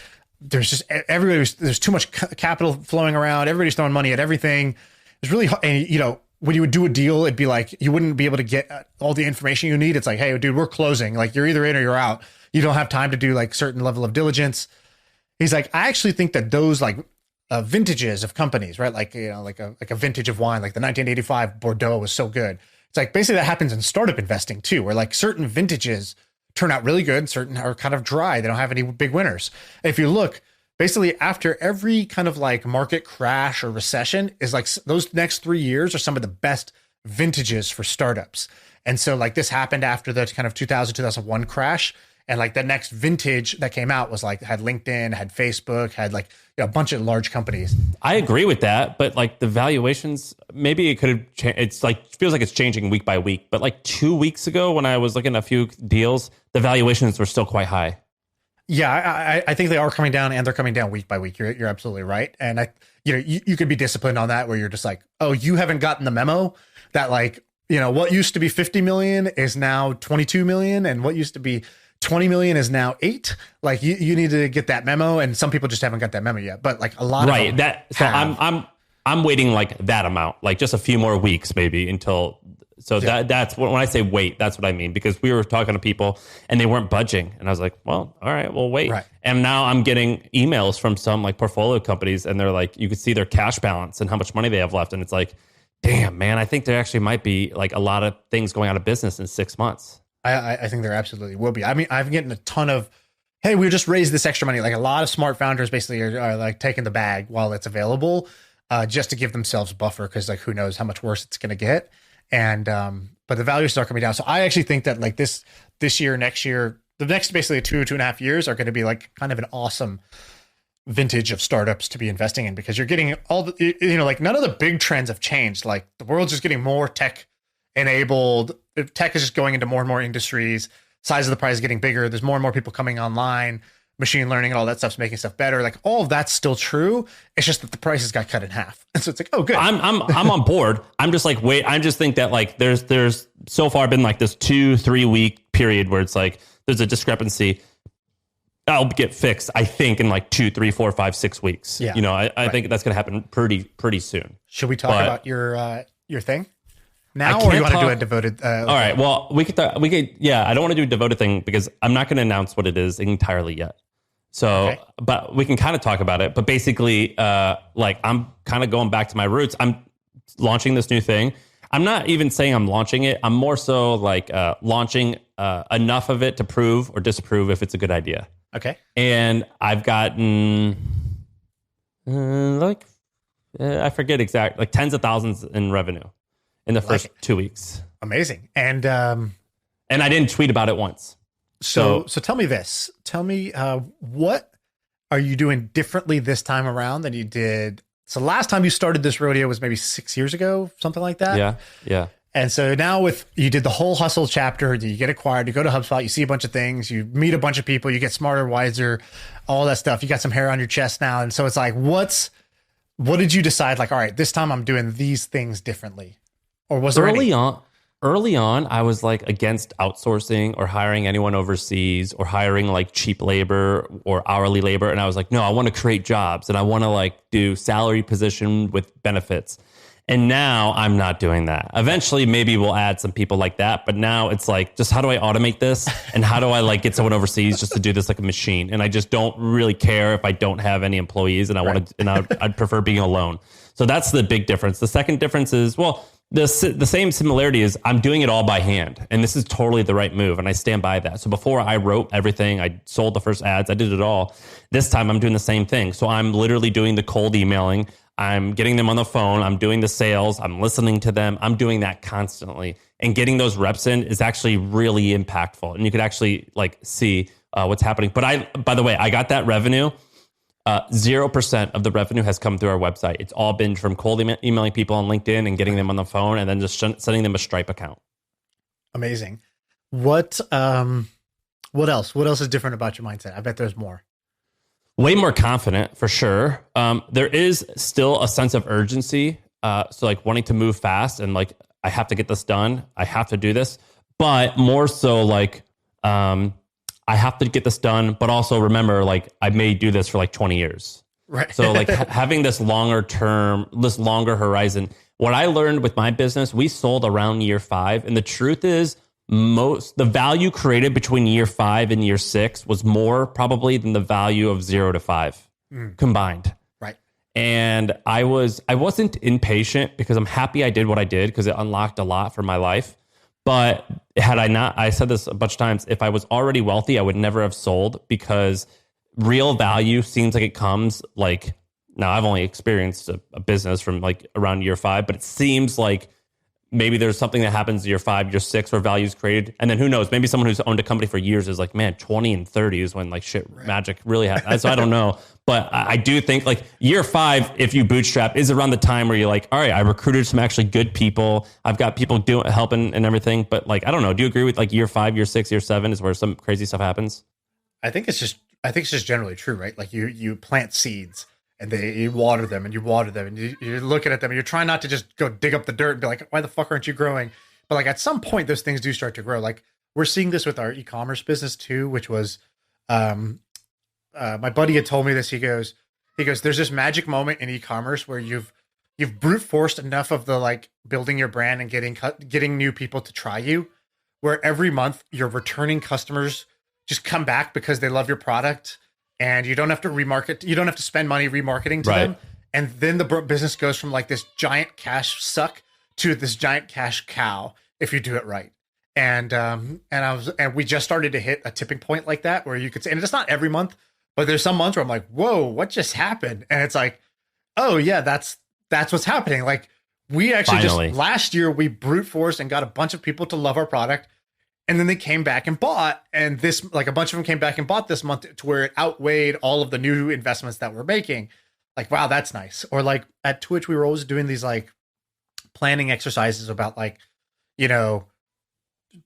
There's just there's too much capital flowing around. Everybody's throwing money at everything. It's really, and when you would do a deal, it'd be like, you wouldn't be able to get all the information you need. It's like, hey, dude, we're closing. Like you're either in or you're out. You don't have time to do like certain level of diligence. He's like, I actually think that those like vintages of companies, right? Like, like a vintage of wine, like the 1985 Bordeaux was so good. It's like, basically that happens in startup investing too, where like certain vintages turn out really good. Certain are kind of dry. They don't have any big winners. If you look, basically after every kind of like market crash or recession is like those next 3 years are some of the best vintages for startups. And so like this happened after the kind of 2001 crash. And like the next vintage that came out was like had LinkedIn, had Facebook, had like a bunch of large companies. I agree with that, but like the valuations, maybe it could have changed. It's like feels like it's changing week by week. But like 2 weeks ago, when I was looking at a few deals, the valuations were still quite high. Yeah, I think they are coming down, and they're coming down week by week. You're absolutely right, and you could be disciplined on that, where you're just like, oh, you haven't gotten the memo that like what used to be 50 million is now 22 million, and what used to be 20 million is now 8. Like you need to get that memo, and some people just haven't got that memo yet. But like a lot of them have. I'm waiting like that amount, like just a few more weeks maybe until. So that's when I say wait, that's what I mean, because we were talking to people and they weren't budging, and I was like, well, all right, we'll wait. Right. And now I'm getting emails from some like portfolio companies, and they're like, you could see their cash balance and how much money they have left, and it's like, damn, man, I think there actually might be like a lot of things going out of business in 6 months. I think there absolutely will be. I mean, I'm getting a ton of, hey, we just raised this extra money. Like a lot of smart founders basically are like taking the bag while it's available, just to give themselves buffer, because like who knows how much worse it's going to get. And but the values are coming down. So I actually think that like this year, next year, the next basically 2.5 years are going to be like kind of an awesome vintage of startups to be investing in, because you're getting all the, like none of the big trends have changed. Like the world's just getting more tech enabled. Tech is just going into more and more industries. Size of the prize is getting bigger. There's more and more people coming online. Machine learning and all that stuff's making stuff better. Like all of that's still true. It's just that the prices got cut in half. And so it's like, oh, good. I'm on board. I'm just like, wait. I just think that like there's so far been like this 2-3 week period where it's like there's a discrepancy. That'll get fixed, I think, in like 2, 3, 4, 5, 6 weeks. Yeah. I think that's gonna happen pretty soon. Should we talk about your thing now, or you want to do a devoted? All right. Well, we could. Yeah, I don't want to do a devoted thing because I'm not going to announce what it is entirely yet. So, okay. But we can kind of talk about it. But basically, like I'm kind of going back to my roots. I'm launching this new thing. I'm not even saying I'm launching it. I'm more so like launching enough of it to prove or disprove if it's a good idea. Okay. And I've gotten I forget exact, like tens of thousands in revenue in the first 2 weeks. Amazing. And I didn't tweet about it once. So tell me this. Tell me what are you doing differently this time around than you did? So last time you started this rodeo was maybe 6 years ago, something like that. Yeah. And so now you did the whole hustle chapter, you get acquired, you go to HubSpot, you see a bunch of things, you meet a bunch of people, you get smarter, wiser, all that stuff. You got some hair on your chest now. And so it's like, what did you decide? Like, all right, this time I'm doing these things differently. Or was there Early on, I was like against outsourcing or hiring anyone overseas or hiring like cheap labor or hourly labor. And I was like, no, I want to create jobs and I want to like do salary position with benefits. And now I'm not doing that. Eventually, maybe we'll add some people like that. But now it's like, just how do I automate this? And how do I like get someone overseas just to do this like a machine? And I just don't really care if I don't have any employees and I want to, and I'd prefer being alone. So that's the big difference. The second difference is, well, the same similarity is I'm doing it all by hand, and this is totally the right move, and I stand by that. So before I wrote everything, I sold the first ads, I did it all. This time I'm doing the same thing. So I'm literally doing the cold emailing. I'm getting them on the phone. I'm doing the sales. I'm listening to them. I'm doing that constantly, and getting those reps in is actually really impactful. And you could actually like see what's happening. But by the way, I got that revenue. 0% of the revenue has come through our website. It's all been from cold emailing people on LinkedIn and getting them on the phone, and then just sending them a Stripe account. Amazing. What else? What else is different about your mindset? I bet there's more. Way more confident, for sure. There is still a sense of urgency. So like wanting to move fast and like, I have to get this done. I have to do this, but more so like, I have to get this done, but also remember, like, I may do this for like 20 years. Right. So like having this longer horizon. What I learned with my business, we sold around year 5. And the truth is the value created between year 5 and year 6 was more probably than the value of 0 to 5 combined. Right. And I wasn't impatient because I'm happy I did what I did because it unlocked a lot for my life. But had I not, I said this a bunch of times, if I was already wealthy, I would never have sold, because real value seems like it comes like, now I've only experienced a business from like around year 5, but it seems like maybe there's something that happens year 5, year 6 where value is created. And then who knows, maybe someone who's owned a company for years is like, man, 20 and 30 is when like shit magic really happens. So I don't know. But I do think like year 5, if you bootstrap, is around the time where you're like, all right, I recruited some actually good people. I've got people helping and everything. But like, I don't know. Do you agree with like year 5, year 6, year 7 is where some crazy stuff happens? I think it's just generally true, right? Like you plant seeds and you water them and you're looking at them and you're trying not to just go dig up the dirt and be like, why the fuck aren't you growing? But like at some point, those things do start to grow. Like we're seeing this with our e-commerce business too, which was, my buddy had told me this. He goes, there's this magic moment in e-commerce where you've brute forced enough of the like building your brand and getting new people to try you, where every month your returning customers just come back because they love your product. And you don't have to remarket. You don't have to spend money remarketing to them. And then the business goes from like this giant cash suck to this giant cash cow if you do it right. And we just started to hit a tipping point like that where you could say, and it's not every month, but there's some months where I'm like, whoa, what just happened? And it's like, oh yeah, that's what's happening. Like we actually just last year we brute forced and got a bunch of people to love our product. And then they came back and bought, and this, like a bunch of them came back and bought this month to where it outweighed all of the new investments that we're making. Like, wow, that's nice. Or like at Twitch, we were always doing these like planning exercises about like, you know,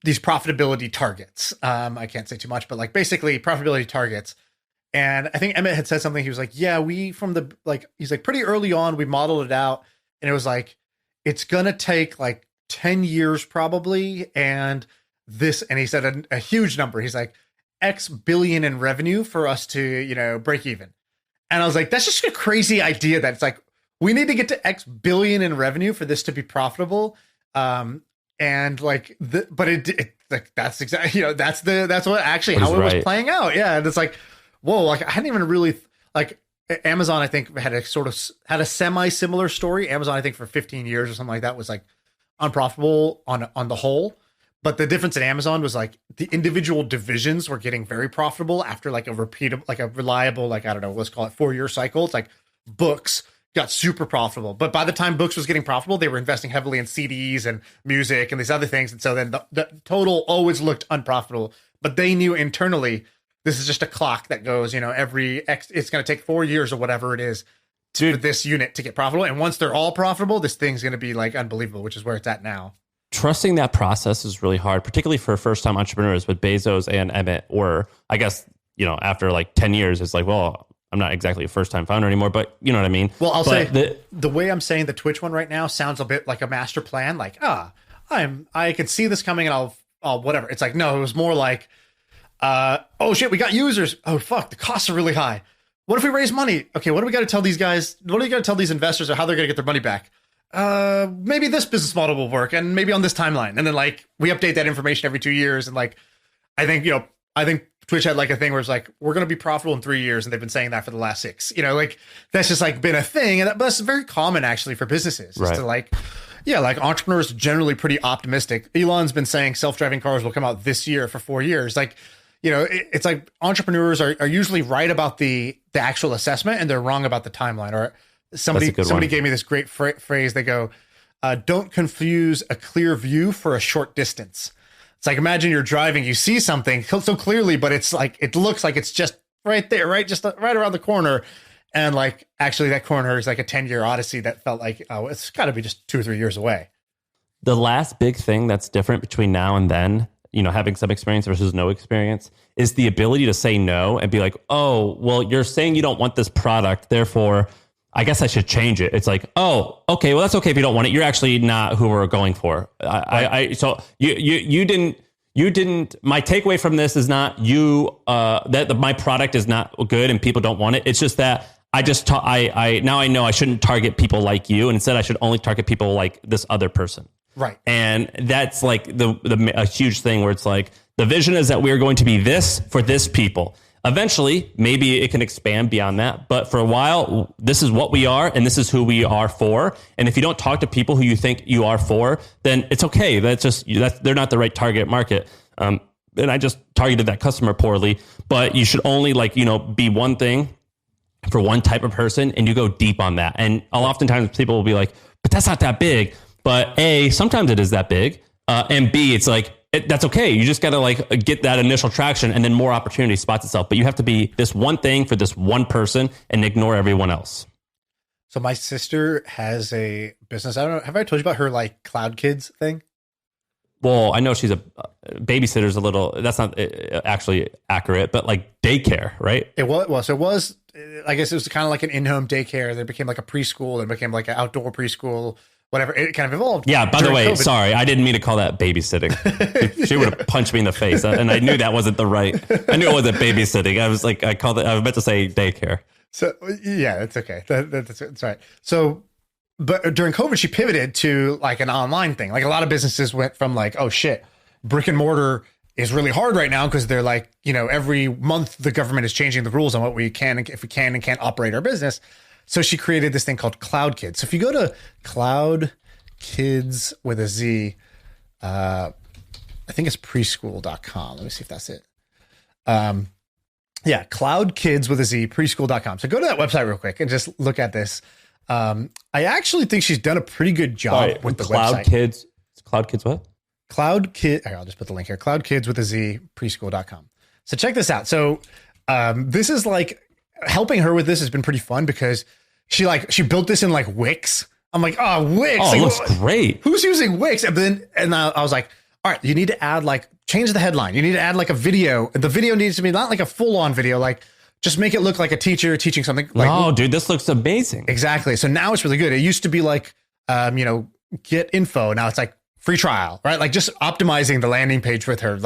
these profitability targets. I can't say too much, but like basically profitability targets. And I think Emmett had said something. He was like, yeah, he's like pretty early on, we modeled it out. And it was like, it's going to take like 10 years probably. And he said a huge number. He's like X billion in revenue for us to, you know, break even. And I was like, that's just a crazy idea that it's like, we need to get to X billion in revenue for this to be profitable. And like, like, that's exactly, you know, that's what actually how it was playing out. Yeah. And it's like, whoa, like I hadn't even really like Amazon, I think had a semi-similar story. Amazon, I think for 15 years or something like that was like unprofitable on the whole. But the difference in Amazon was like the individual divisions were getting very profitable after like a reliable, like, I don't know, let's call it 4-year cycle. It's like books got super profitable. But by the time books was getting profitable, they were investing heavily in CDs and music and these other things. And so then the total always looked unprofitable. But they knew internally, this is just a clock that goes, you know, it's going to take 4 years or whatever it is for this unit to get profitable. And once they're all profitable, this thing's going to be like unbelievable, which is where it's at now. Trusting that process is really hard, particularly for first-time entrepreneurs. What Bezos and Emmett were, I guess, you know, after like 10 years, it's like, well, I'm not exactly a first-time founder anymore, but you know what I mean? Well, I'll say the way I'm saying the Twitch one right now sounds a bit like a master plan. Like, I can see this coming and I'll whatever. It's like, no, it was more like, oh shit, we got users. Oh fuck, the costs are really high. What if we raise money? Okay, what do we got to tell these guys? What do we got to tell these investors or how they're going to get their money back? Maybe this business model will work and maybe on this timeline. And then like we update that information every 2 years. And like, I think Twitch had like a thing where it's like, we're going to be profitable in 3 years. And they've been saying that for the last 6, you know, like that's just like been a thing. And that's very common actually for businesses is to like, Yeah, like entrepreneurs are generally pretty optimistic. Elon's been saying self-driving cars will come out this year for 4 years. Like, it's like entrepreneurs are usually right about the actual assessment and they're wrong about the timeline. Or somebody gave me this great phrase. They go, don't confuse a clear view for a short distance. It's like, imagine you're driving, you see something so clearly, but it's like, it looks like it's just right there, right? Just right around the corner. And like, actually that corner is like a 10-year odyssey that felt like, oh, it's got to be just 2 or 3 years away. The last big thing that's different between now and then, having some experience versus no experience, is the ability to say no and be like, oh, well, you're saying you don't want this product, therefore I guess I should change it. It's like, oh, okay, well, that's okay if you don't want it. You're actually not who we're going for. So you didn't. My takeaway from this is not that my product is not good and people don't want it. It's just that now I know I shouldn't target people like you, and instead I should only target people like this other person. Right. And that's like a huge thing where it's like the vision is that we're going to be this for this people. Eventually, maybe it can expand beyond that. But for a while, this is what we are and this is who we are for. And if you don't talk to people who you think you are for, then it's okay. They're not the right target market. And I just targeted that customer poorly. But you should only be one thing for one type of person, and you go deep on that. And oftentimes people will be like, but that's not that big. But A, sometimes it is that big. And B, it's like, that's okay. You just got to get that initial traction, and then more opportunity spots itself. But you have to be this one thing for this one person and ignore everyone else. So my sister has a business. I don't know. Have I told you about her Cloud Kids thing? Well, I know she's a babysitter's a little, that's not actually accurate, but daycare, right? It was, I guess it was kind of like an in-home daycare. Then it became like a preschool and became like an outdoor preschool. Whatever, it kind of evolved. Yeah, by the way, COVID. Sorry, I didn't mean to call that babysitting. She would have punched me in the face, and I knew that wasn't the right. I knew it wasn't babysitting. I was meant to say daycare. So yeah, that's okay. That's right. So, but during COVID, she pivoted to an online thing. A lot of businesses went from oh shit, brick and mortar is really hard right now because they're every month the government is changing the rules on what we can and if we can and can't operate our business. So she created this thing called Cloud Kids. So if you go to Cloud Kids with a Z, I think it's preschool.com. Let me see if that's it. Yeah, Cloud Kids with a Z, preschool.com. So go to that website real quick and just look at this. I actually think she's done a pretty good job with the Cloud website. Kids. Cloud Kids what? Cloud Kid. I'll just put the link here. Cloud Kids with a Z, preschool.com. So check this out. So this is helping her with this has been pretty fun because she built this in Wix. I'm like, oh, Wix. Oh, it looks great. Who's using Wix? And I was like, all right, you need to add change the headline. You need to add a video. The video needs to be not a full on video. Just make it look like a teacher teaching something. Oh, dude, this looks amazing. Exactly. So now it's really good. It used to be get info. Now it's free trial, right? Just optimizing the landing page with her,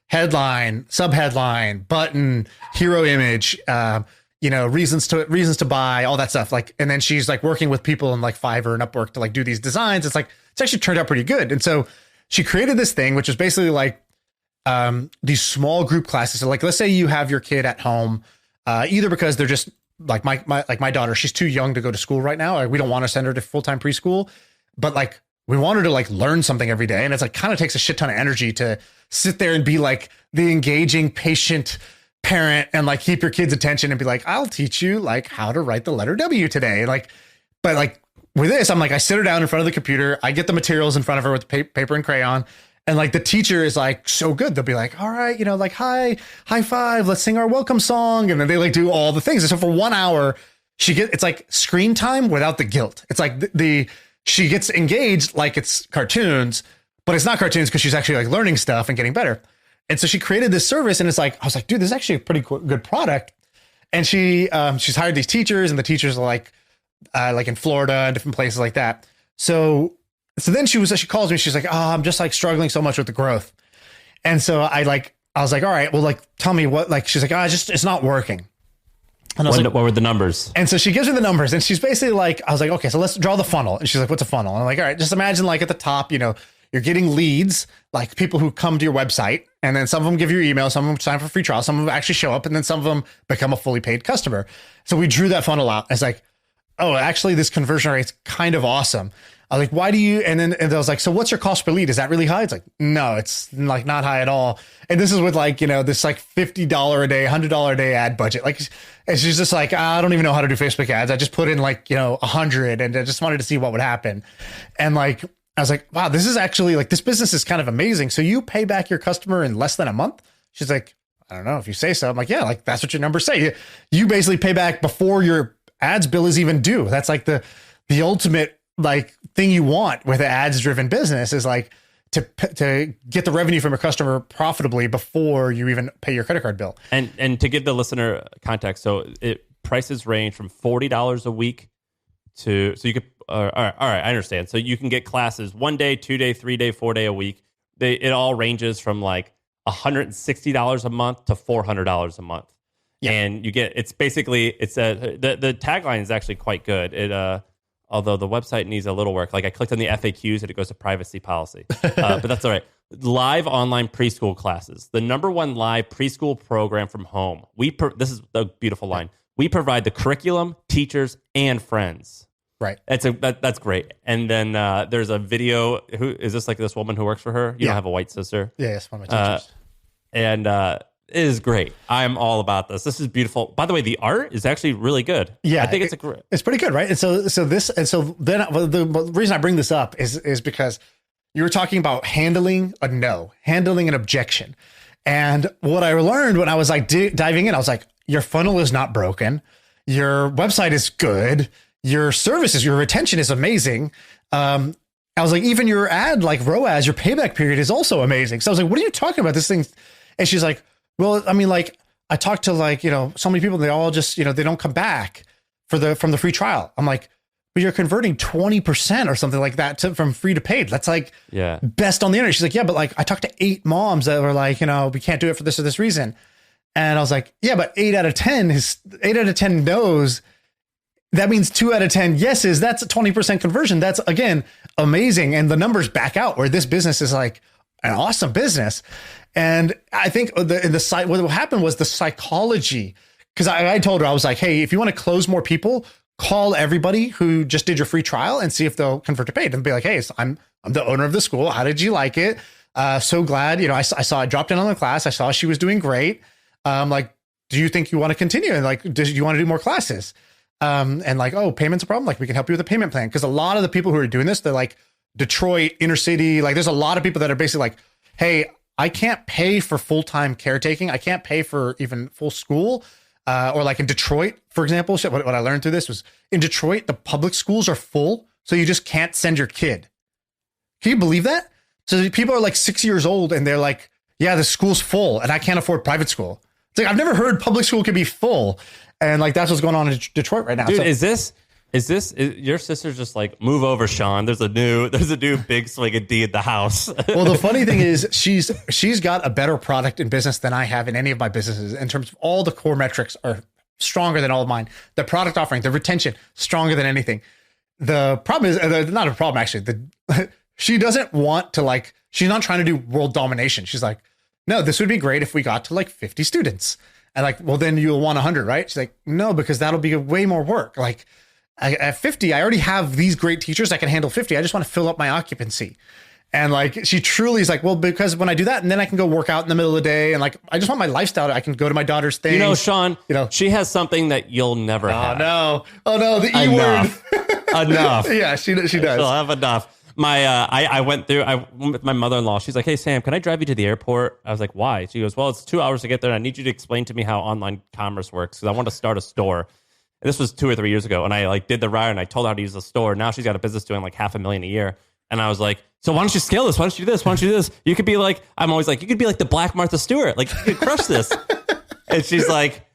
headline, subheadline, button, hero image, reasons to buy, all that stuff. And then she's working with people in Fiverr and Upwork to do these designs. It's it's actually turned out pretty good. And so she created this thing, which is basically these small group classes. So let's say you have your kid at home, either because they're just my daughter, she's too young to go to school right now. We don't want to send her to full-time preschool, but we want her to learn something every day. And it's kind of takes a shit ton of energy to sit there and be the engaging, patient parent and keep your kid's attention and be I'll teach you how to write the letter W today. But with this, I'm I sit her down in front of the computer. I get the materials in front of her with paper and crayon. And the teacher is so good. They'll be all right, hi, high five. Let's sing our welcome song. And then they do all the things. And so for 1 hour, it's screen time without the guilt. It's she gets engaged it's cartoons, but it's not cartoons because she's actually like learning stuff and getting better. And so she created this service, and it's like, I was like, dude, this is actually a pretty good product. And she's hired these teachers, and the teachers are like in Florida and different places like that. So then she calls me, she's like, oh, I'm just like struggling so much with the growth. And so I was like, all right, well, like, tell me what, like, she's like, it's not working. And I was what were the numbers? And so she gives me the numbers, and she's basically like, I was like, okay, so let's draw the funnel. And she's like, what's a funnel? And I'm like, all right, just imagine like at the top, you're getting leads, like people who come to your website, and then some of them give you your email, some of them sign for free trial, some of them actually show up, and then some of them become a fully paid customer. So we drew that funnel out. It's like, oh, actually this conversion rate's kind of awesome. I was like, why do you, and I was like, so what's your cost per lead? Is that really high? It's like, no, it's like not high at all. And this is with like, this like $50 a day, $100 a day ad budget. Like, and she's just like, I don't even know how to do Facebook ads. I just put in like, 100 and I just wanted to see what would happen. And like, I was like, wow, this is actually like, this business is kind of amazing. So you pay back your customer in less than a month? She's like, I don't know if you say so. I'm like, yeah, like that's what your numbers say. You basically pay back before your ads bill is even due. That's like the ultimate like thing you want with an ads driven business is like to get the revenue from your customer profitably before you even pay your credit card bill. And to give the listener context, so prices range from $40 a week to, so you could, all right, I understand. So you can get classes 1 day, 2 day, 3 day, 4 day a week. It all ranges from like $160 a month to $400 a month. Yeah. And you get, it's basically, the tagline is actually quite good. Although the website needs a little work. Like I clicked on the FAQs and it goes to privacy policy. But that's all right. Live online preschool classes. The #1 live preschool program from home. This is a beautiful line. We provide the curriculum, teachers, and friends. Right. That's great. And then there's a video. Who is this? Like this woman who works for her? You don't have a white sister? Yeah, it's one of my teachers. And it is great. I'm all about this. This is beautiful. By the way, the art is actually really good. Yeah, I think it's pretty good, right? And so then the reason I bring this up is because you were talking about handling an objection. And what I learned when I was like diving in, I was like, your funnel is not broken. Your website is good. Your services, your retention is amazing. I was like, even your ad, like ROAS, your payback period is also amazing. So I was like, what are you talking about? This thing. And she's like, well, I mean, like I talked to like, so many people, they all just, they don't come back from the free trial. I'm like, but you're converting 20% or something like that from free to paid. That's like best on the internet. She's like, yeah, but like I talked to 8 moms that were like, we can't do it for this or this reason. And I was like, yeah, but 8 out of 10 knows. That means 2 out of 10 yeses. That's a 20% conversion. That's again, amazing. And the numbers back out where this business is like an awesome business. And I think in the site, what happened was the psychology, because I told her, I was like, hey, if you want to close more people, call everybody who just did your free trial and see if they'll convert to paid and be like, hey, I'm the owner of the school. How did you like it? So glad, I saw I dropped in on the class. I saw she was doing great. Like, do you think you want to continue? And like, do you want to do more classes? And like, oh, payment's a problem. Like we can help you with a payment plan. Cause a lot of the people who are doing this, they're like Detroit, inner city. Like there's a lot of people that are basically like, hey, I can't pay for full-time caretaking. I can't pay for even full school. Or like in Detroit, for example, what I learned through this was in Detroit, the public schools are full. So you just can't send your kid. Can you believe that? So people are like 6 years old and they're like, yeah, the school's full and I can't afford private school. It's like, I've never heard public school could be full. And like, that's what's going on in Detroit right now. Dude, is your sister's just like, move over, Shaan. There's a new big swing of D at the house. Well, the funny thing is she's got a better product in business than I have in any of my businesses. In terms of all the core metrics are stronger than all of mine. The product offering, the retention, stronger than anything. The problem is not a problem, actually. She doesn't want to like, she's not trying to do world domination. She's like, no, this would be great if we got to like 50 students. And like, well, then you'll want 100, right? She's like, no, because that'll be way more work. Like at 50, I already have these great teachers that can handle 50. I just want to fill up my occupancy. And like, she truly is like, well, because when I do that, and then I can go work out in the middle of the day. And like, I just want my lifestyle. I can go to my daughter's thing. Shaan, she has something that you'll never have. Oh no, the E word. Enough. Yeah, she does. She'll have enough. I went with my mother-in-law. She's like, hey, Sam, can I drive you to the airport? I was like, why? She goes, well, it's 2 hours to get there. And I need you to explain to me how online commerce works because I want to start a store. And this was 2 or 3 years ago. And I like did the ride and I told her how to use the store. Now she's got a business doing like $500,000 a year. And I was like, so why don't you scale this? Why don't you do this? Why don't you do this? You could be like, I'm always like, you could be like the Black Martha Stewart. Like, you could crush this. And she's like,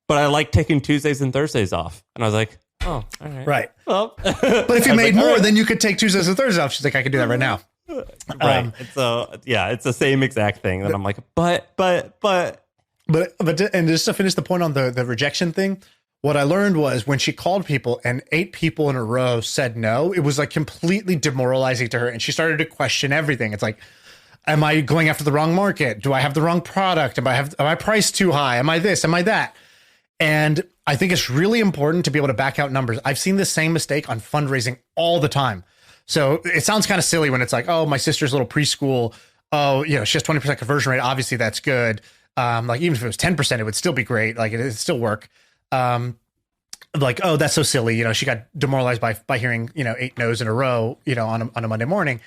but I like taking Tuesdays and Thursdays off. And I was like, oh, all right. Right. Well, but if you made more, then you could take Tuesdays and Thursdays off. She's like, I could do that right now. Right. So, yeah, it's the same exact thing. And I'm like, but, and just to finish the point on the rejection thing, what I learned was when she called people and 8 people in a row said no, it was like completely demoralizing to her. And she started to question everything. It's like, am I going after the wrong market? Do I have the wrong product? Am I priced too high? Am I this? Am I that? And I think it's really important to be able to back out numbers. I've seen the same mistake on fundraising all the time. So it sounds kind of silly when it's like, oh, my sister's little preschool. Oh, she has 20% conversion rate. Obviously that's good. Like even if it was 10%, it would still be great. Like it'd still work. Like, oh, that's so silly. She got demoralized by hearing, 8 no's in a row, on a Monday morning.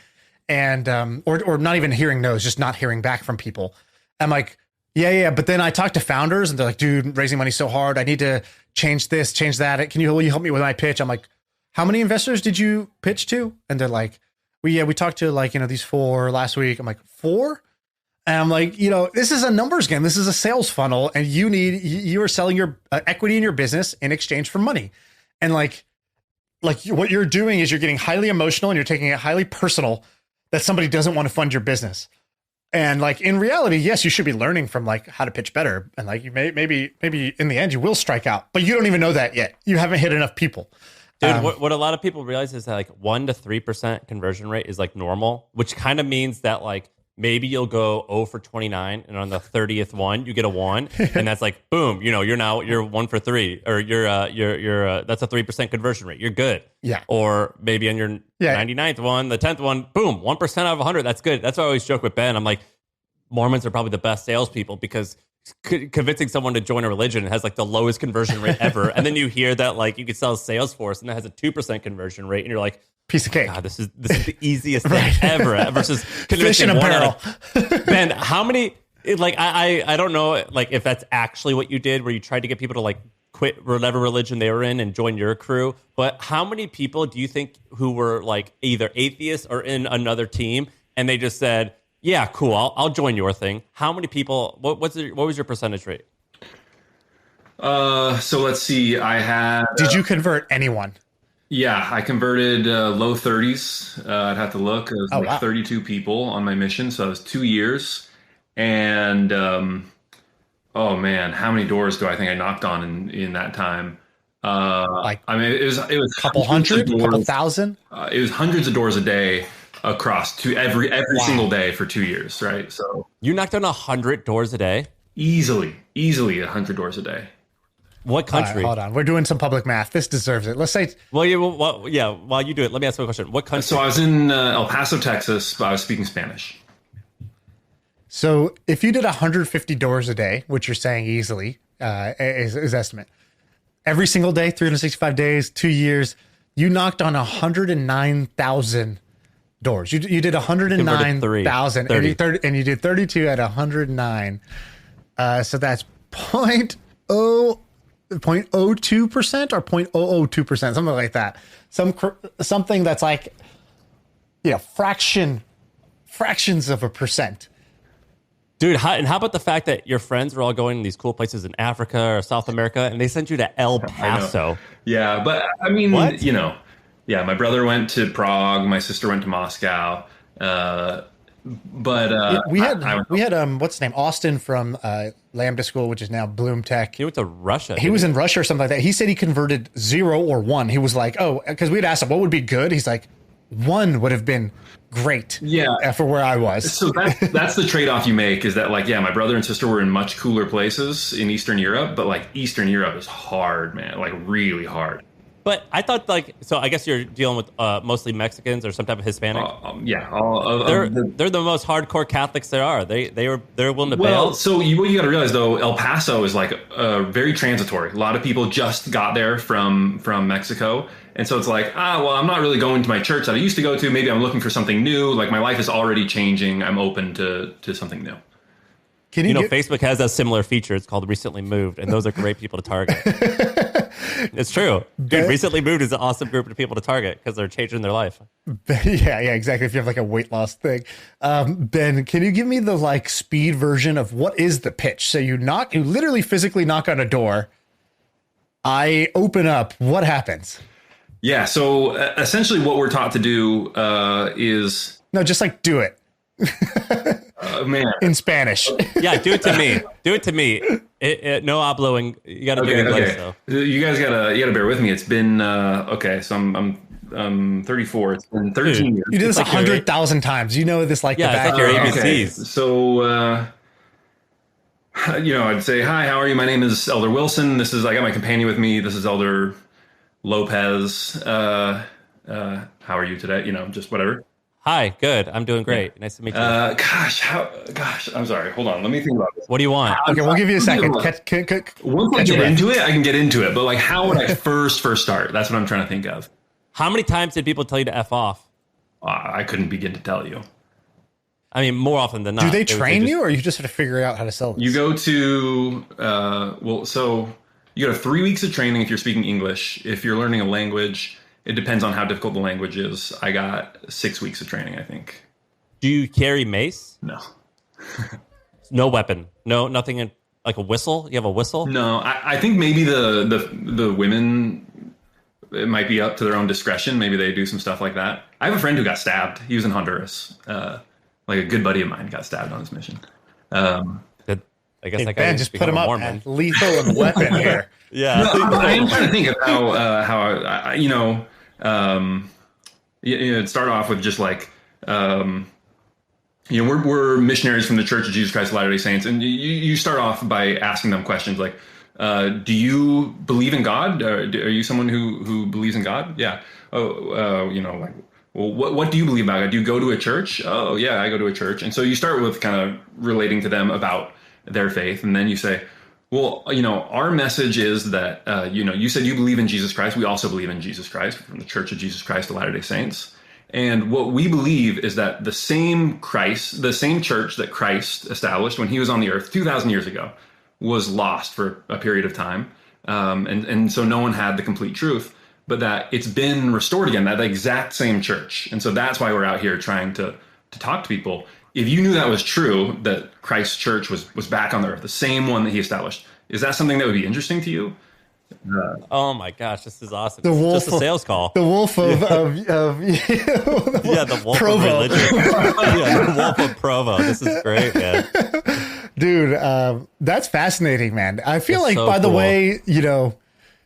And, or not even hearing no's, just not hearing back from people. I'm like, yeah. But then I talk to founders and they're like, dude, raising money's so hard. I need to change this, change that. Will you help me with my pitch? I'm like, how many investors did you pitch to? And they're like, we talked to like, these 4 last week. I'm like, 4? And I'm like, this is a numbers game. This is a sales funnel, and you are selling your equity in your business in exchange for money. And like what you're doing is you're getting highly emotional and you're taking it highly personal that somebody doesn't want to fund your business. And like in reality, yes, you should be learning from like how to pitch better. And like you maybe in the end you will strike out, but you don't even know that yet. You haven't hit enough people. Dude, what a lot of people realize is that like 1 to 3% conversion rate is like normal, which kind of means that like maybe you'll go 0 for 29, and on the 30th one, you get a 1, and that's like, boom, you're 1 for 3, or you're that's a 3% conversion rate. You're good. Yeah. Or maybe on your 99th one, the 10th one, boom, 1% out of 100. That's good. That's what I always joke with Ben. I'm like, Mormons are probably the best salespeople because convincing someone to join a religion has like the lowest conversion rate ever. And then you hear that like you could sell Salesforce and that has a 2% conversion rate, and you're like, piece of cake. God, this is the easiest thing ever versus convincing Fish in a barrel. Ben, how many? Like I don't know like if that's actually what you did, where you tried to get people to like quit whatever religion they were in and join your crew. But how many people do you think who were like either atheists or in another team, and they just said, "Yeah, cool, I'll join your thing"? How many people? What was your percentage rate? So let's see. I had. Did you convert anyone? Yeah, I converted low 30s. I'd have to look. It was 32 people on my mission, so it was 2 years. And oh man, how many doors do I think I knocked on in that time? It was a couple hundred, a couple thousand. It was hundreds of doors a day across every single day for 2 years, right? So you knocked on 100 doors a day, easily 100 doors a day. What country? Hold on. We're doing some public math. This deserves it. Let's say... While you do it, let me ask you a question. What country? So I was in El Paso, Texas, but I was speaking Spanish. So if you did 150 doors a day, which you're saying easily is estimate, every single day, 365 days, 2 years, you knocked on 109,000 doors. You did 109,000, and you did 32 at 109. So that's 0.02% or 0.002%, something like that. Something that's like, fractions of a percent. Dude, how about the fact that your friends were all going to these cool places in Africa or South America, and they sent you to El Paso? Yeah, but I mean, what? My brother went to Prague, my sister went to Moscow. We had what's his name, Austin from Lambda School, which is now Bloom Tech. He went to Russia. He was in Russia or something like that. He said he converted 0 or 1. He was like, because we'd asked him what would be good. He's like, 1 would have been great. Yeah, for where I was. So that's the trade-off you make, is that like, my brother and sister were in much cooler places in Eastern Europe, but like Eastern Europe is hard, man, like really hard. But I thought so I guess you're dealing with mostly Mexicans or some type of Hispanic. They're the most hardcore Catholics there are. They're willing to bail. Well, so what you got to realize though, El Paso is like very transitory. A lot of people just got there from Mexico, and so it's like, I'm not really going to my church that I used to go to. Maybe I'm looking for something new. Like my life is already changing. I'm open to something new. Facebook has a similar feature. It's called Recently Moved, and those are great people to target. It's true. Dude, Recently Moved is an awesome group of people to target because they're changing their life. Yeah, exactly. If you have like a weight loss thing. Ben, can you give me the like speed version of what is the pitch? So you literally physically knock on a door. I open up. What happens? Yeah. So essentially what we're taught to do is... No, just like do it. Man. In Spanish. Yeah, do it to me. Do it to me. No hablo. You got to do it. Okay. So. You guys gotta bear with me. It's been so I'm 34. It's been 13 years. You did this 100,000 times. You know this like the back of your ABCs. Okay. So I'd say, hi, how are you? My name is Elder Wilson. I got my companion with me. This is Elder Lopez. How how are you today? Just whatever. Hi, good. I'm doing great. Yeah. Nice to meet you. Gosh, I'm sorry. Hold on. Let me think about this. What do you want? Okay, we'll give you a second. Once I get into it, I can get into it. But like, how would I first start? That's what I'm trying to think of. How many times did people tell you to F off? I couldn't begin to tell you. I mean, more often than not. Do they train you, or you just have to figure out how to sell this? You go to, so you go to 3 weeks of training if you're speaking English. If you're learning a language, it depends on how difficult the language is. I got 6 weeks of training, I think. Do you carry mace? No. No weapon? No, nothing in, like a whistle? You have a whistle? No, I think maybe the women, it might be up to their own discretion. Maybe they do some stuff like that. I have a friend who got stabbed. He was in Honduras. Like a good buddy of mine got stabbed on his mission. I guess that guy Ben, just put him up. Man. Lethal and weapon here. Yeah. No, I am trying to think of how it'd start off with just like, we're missionaries from the Church of Jesus Christ of Latter-day Saints. And you start off by asking them questions like, do you believe in God? Are you someone who believes in God? Yeah. Like, well, what do you believe about God? Do you go to a church? Oh, yeah, I go to a church. And so you start with kind of relating to them about their faith. And then you say, well, our message is that, you said you believe in Jesus Christ. We also believe in Jesus Christ from the Church of Jesus Christ of Latter-day Saints. And what we believe is that the same church that Christ established when he was on the earth 2,000 years ago was lost for a period of time. And so no one had the complete truth. But that it's been restored again, that exact same church. And so that's why we're out here trying to talk to people. If you knew that was true, that Christ's church was back on the earth, the same one that he established, is that something that would be interesting to you? Oh my gosh, this is awesome. The wolf, just a sales call. The wolf of the wolf Provo. of religion. The wolf of Provo. This is great, man. Dude, that's fascinating, man. I feel That's like, so by the cool. way,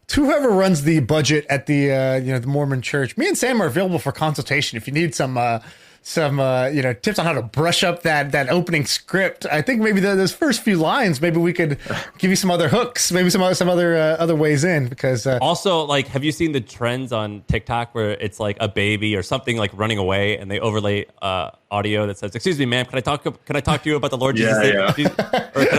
to whoever runs the budget at the the Mormon Church, me and Sam are available for consultation if you need some tips on how to brush up that opening script. I think maybe those first few lines, maybe we could give you some other hooks, maybe some other ways in, because Also, like, have you seen the trends on TikTok where it's like a baby or something like running away and they overlay audio that says, "Excuse me, ma'am, can I talk to you about the Lord Jesus?" Or can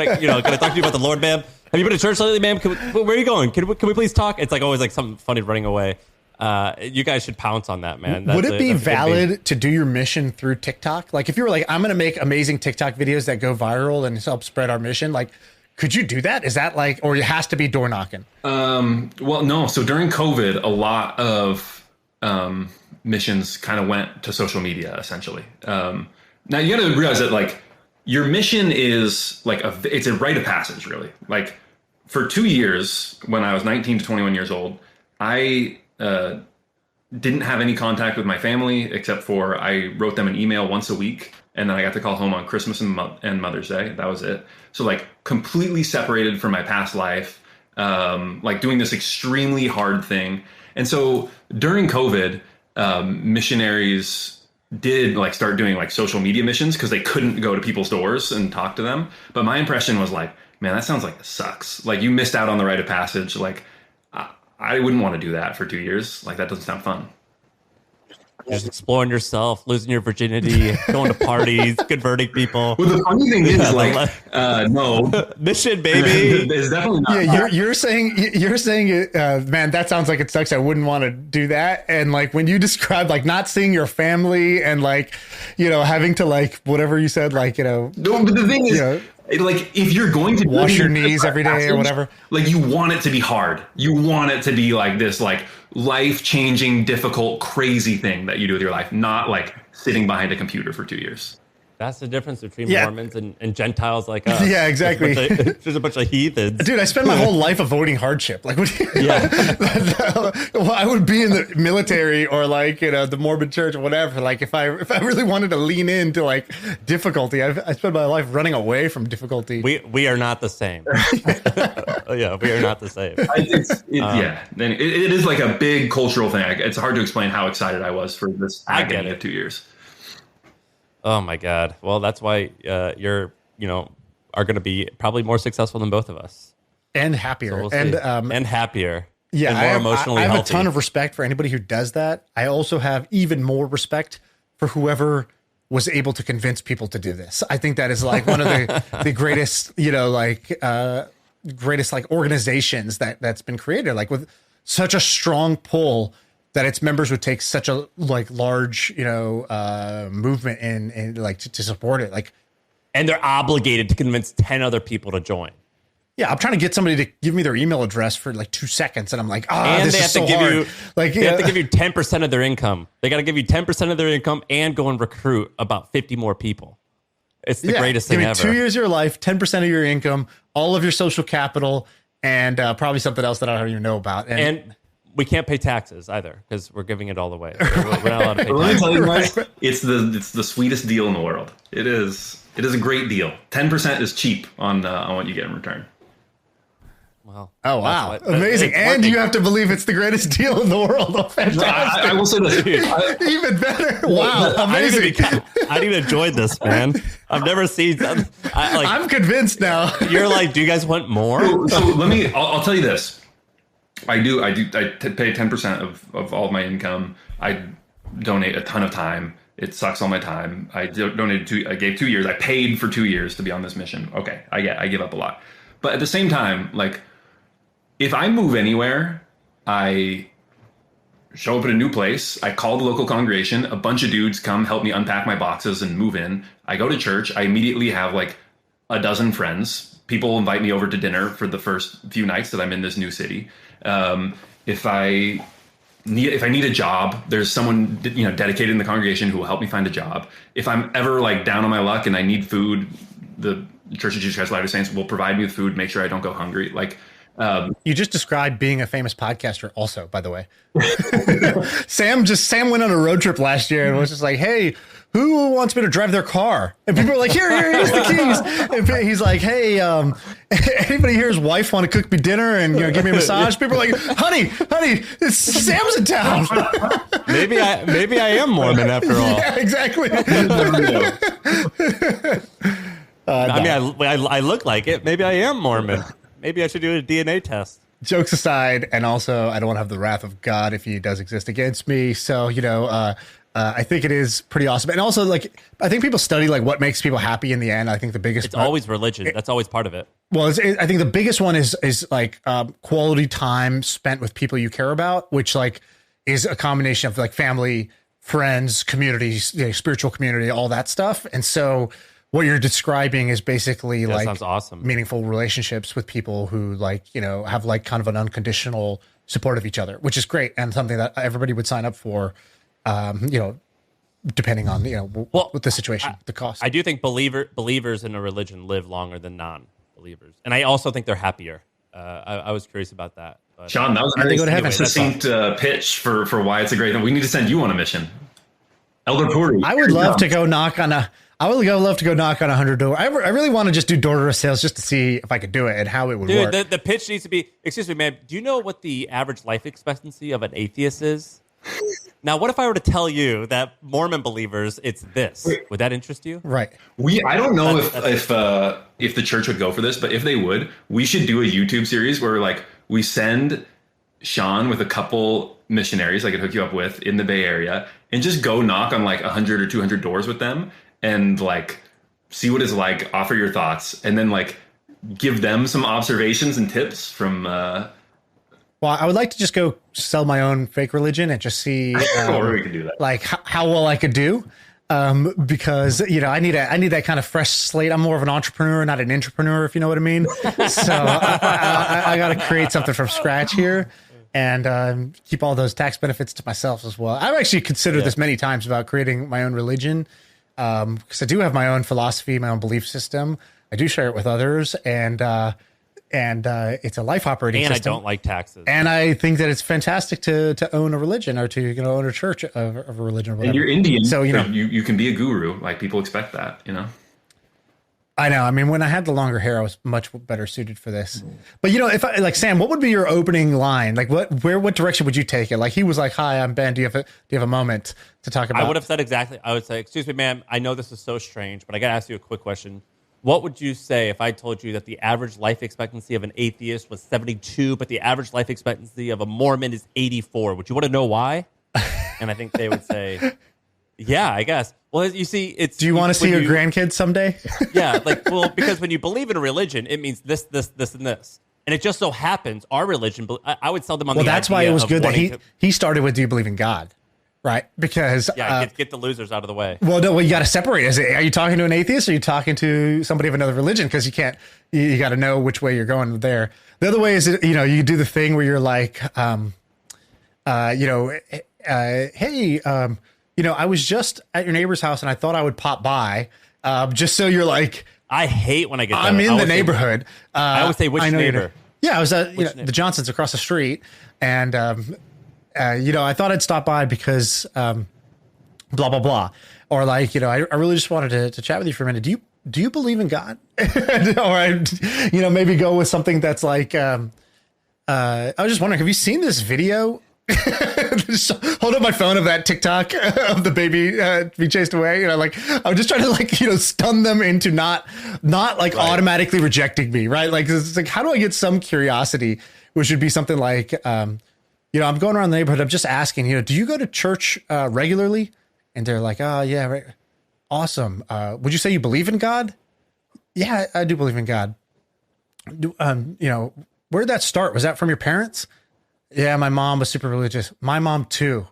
I talk to you about the Lord, ma'am? Have you been to church lately, ma'am? Where are you going? Can we please talk? It's like always like something funny running away. You guys should pounce on that, man. Would it be valid to do your mission through TikTok? Like, if you were like, I'm going to make amazing TikTok videos that go viral and help spread our mission, like, could you do that? Is that like, or it has to be door knocking? Well, no. So during COVID, a lot of missions kind of went to social media, essentially. Now you got to realize that like your mission is like it's a rite of passage, really. Like for 2 years, when I was 19 to 21 years old, I didn't have any contact with my family except for I wrote them an email once a week, and then I got to call home on Christmas and Mother's Day. That was it. So like completely separated from my past life, like doing this extremely hard thing. And so during COVID, missionaries did like start doing like social media missions because they couldn't go to people's doors and talk to them. But my impression was like, man, that sounds like it sucks. Like you missed out on the rite of passage. Like I wouldn't want to do that for 2 years. Like that doesn't sound fun. Just exploring yourself, losing your virginity, going to parties, converting people. Well, the funny thing is, like, no mission, baby. It's definitely not. Yeah, you're saying it, man. That sounds like it sucks. I wouldn't want to do that. And like when you described like not seeing your family and like having to like whatever you said, like No, but the thing is. Like if you're going to wash your knees every day or whatever, like you want it to be hard. You want it to be like this, like life-changing, difficult, crazy thing that you do with your life, not like sitting behind a computer for 2 years. That's the difference between Mormons and Gentiles like us. Yeah, exactly. There's a bunch of heathens. Dude, I spent my whole life avoiding hardship. Like, well, I would be in the military or like, the Mormon church or whatever. Like if I really wanted to lean into like difficulty, I spent my life running away from difficulty. We are not the same. Yeah, we are not the same. Then it is like a big cultural thing. It's hard to explain how excited I was for this agony of 2 years. Oh my God. Well, that's why you're, are going to be probably more successful than both of us. And happier. So we'll and happier. Yeah, and more emotionally I have healthy. a ton of respect for anybody who does that. I also have even more respect for whoever was able to convince people to do this. I think that is like one of the greatest, greatest like organizations that's been created, like with such a strong pull that its members would take such a like large, movement in like to support it. Like, and they're obligated to convince 10 other people to join. Yeah, I'm trying to get somebody to give me their email address for like 2 seconds, and I'm like, and this they have is so to give hard. you Like, they have to give you 10% of their income. They got to give you 10% of their income and go and recruit about 50 more people. It's the greatest thing ever. 2 years of your life, 10% of your income, all of your social capital, and probably something else that I don't even know about. And we can't pay taxes either because we're giving it all away. We're not allowed to pay Let me taxes. tell you guys, it's the sweetest deal in the world. It is a great deal. 10% is cheap on what you get in return. Wow. Oh, wow. Amazing. And you have to believe it's the greatest deal in the world. Oh, fantastic. I will say this. Even better. Wow. Amazing. I didn't even enjoy this, man. I've never seen that. I'm convinced now. You're like, do you guys want more? So I'll tell you this. I pay 10% of all of my income. I donate a ton of time. It sucks all my time. I gave 2 years. I paid for 2 years to be on this mission. Okay. I give up a lot. But at the same time, like, if I move anywhere, I show up at a new place. I call the local congregation. A bunch of dudes come help me unpack my boxes and move in. I go to church. I immediately have like a dozen friends. People invite me over to dinner for the first few nights that I'm in this new city. If I need a job, there's someone dedicated in the congregation who will help me find a job. If I'm ever like down on my luck and I need food, the Church of Jesus Christ of Latter-day Saints will provide me with food, make sure I don't go hungry. Like, you just described being a famous podcaster also, by the way. Sam went on a road trip last year and was just like, hey, who wants me to drive their car? And people are like, here's the keys. And he's like, hey, anybody here's wife want to cook me dinner and give me a massage? People are like, honey, Sam's in town. Maybe I am Mormon after all. Yeah, exactly. I look like it. Maybe I am Mormon. Maybe I should do a DNA test. Jokes aside, and also I don't want to have the wrath of God if he does exist against me. So, I think it is pretty awesome. And also, like, I think people study like what makes people happy in the end. I think the biggest It's always religion. That's always part of it. Well, I think the biggest one is like quality time spent with people you care about, which like is a combination of like family, friends, communities, spiritual community, all that stuff. And so what you're describing is basically like sounds awesome. Meaningful relationships with people who like, have like kind of an unconditional support of each other, which is great. And something that everybody would sign up for, depending on, what the situation, the cost. I do think believers in a religion live longer than non-believers. And I also think they're happier. I was curious about that. But, Sean, that was a very succinct pitch for why it's a great thing. We need to send you on a mission. Elder Puri. I would love to go knock on 100 doors. I really want to just do door-to-door sales just to see if I could do it and how it would work. The pitch needs to be, excuse me, man, do you know what the average life expectancy of an atheist is? Now, what if I were to tell you that Mormon believers, it's this? Would that interest you? Right. I don't know if the church would go for this, but if they would, we should do a YouTube series where like we send Shaan with a couple missionaries I could hook you up with in the Bay Area and just go knock on like 100 or 200 doors with them and like see what it's like, offer your thoughts, and then like give them some observations and tips from well, I would like to just go sell my own fake religion and just see or we can do that. Like how well I could do. Because I need that kind of fresh slate. I'm more of an entrepreneur, not an intrapreneur, if you know what I mean. So I got to create something from scratch here and keep all those tax benefits to myself as well. I've actually considered this many times about creating my own religion because I do have my own philosophy, my own belief system. I do share it with others, and it's a life operating system. And I don't like taxes. And I think that it's fantastic to own a religion or to own a church of a religion or whatever. And you're Indian, so you can be a guru. Like people expect that, I know. I mean, when I had the longer hair, I was much better suited for this. But if I like Sam, what would be your opening line? Like what direction would you take it? Like he was like, "Hi, I'm Ben. Do you have a moment to talk about?" I would have said exactly. I would say, "Excuse me, ma'am. I know this is so strange, but I got to ask you a quick question. what would you say if I told you that the average life expectancy of an atheist was 72, but the average life expectancy of a Mormon is 84? Would you want to know why? And I think they would say, yeah, I guess. Well, you see, it's... Do you want to see your grandkids someday? Yeah, because when you believe in a religion, it means this, and this. And it just so happens our religion, I would sell them on the idea. Well, that's why it was good that he started with, do you believe in God? Right? Because... Yeah, get the losers out of the way. Well, no, you got to separate. Are you talking to an atheist or are you talking to somebody of another religion? Because you can't... You got to know which way you're going there. The other way is, you do the thing where you're like, hey... I was just at your neighbor's house and I thought I would pop by, just so you're like, I hate when I get that. I'm in the neighborhood. I always say, which neighbor? Yeah, I was at the Johnsons across the street. And, I thought I'd stop by because blah, blah, blah. Or like, I really just wanted to chat with you for a minute. Do you believe in God? Or, maybe go with something that's like, I was just wondering, have you seen this video? Just hold up my phone of that TikTok of the baby being chased away. I was just trying to stun them into not automatically rejecting me, right? Like it's like, how do I get some curiosity, which would be something like, I'm going around the neighborhood. I'm just asking, do you go to church regularly? And they're like, oh yeah, right. Awesome. Would you say you believe in God? Yeah, I do believe in God. Where'd that start? Was that from your parents? Yeah, my mom was super religious. My mom too.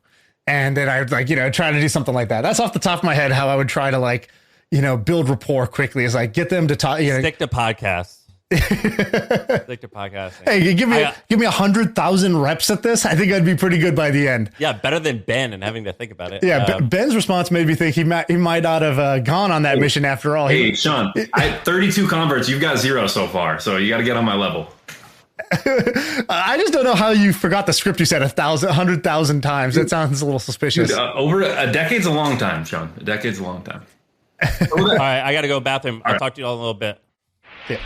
And then I would try to do something like that. That's off the top of my head how I would try to build rapport quickly, is like get them to talk. Stick to podcasts. Stick to podcasting. Hey, give me 100,000 reps at this. I think I'd be pretty good by the end. Yeah, better than Ben and having to think about it. Yeah, Ben's response made me think he might not have gone on that mission after all. Hey, Shaan, I had 32 converts. You've got 0 so far, so you got to get on my level. I just don't know how you forgot the script you said 100,000 times. That sounds a little suspicious. Dude, over a decade's a long time, Shaan. A decade's a long time. All right, I got to go bathroom. I'll talk to you all in a little bit. Yeah.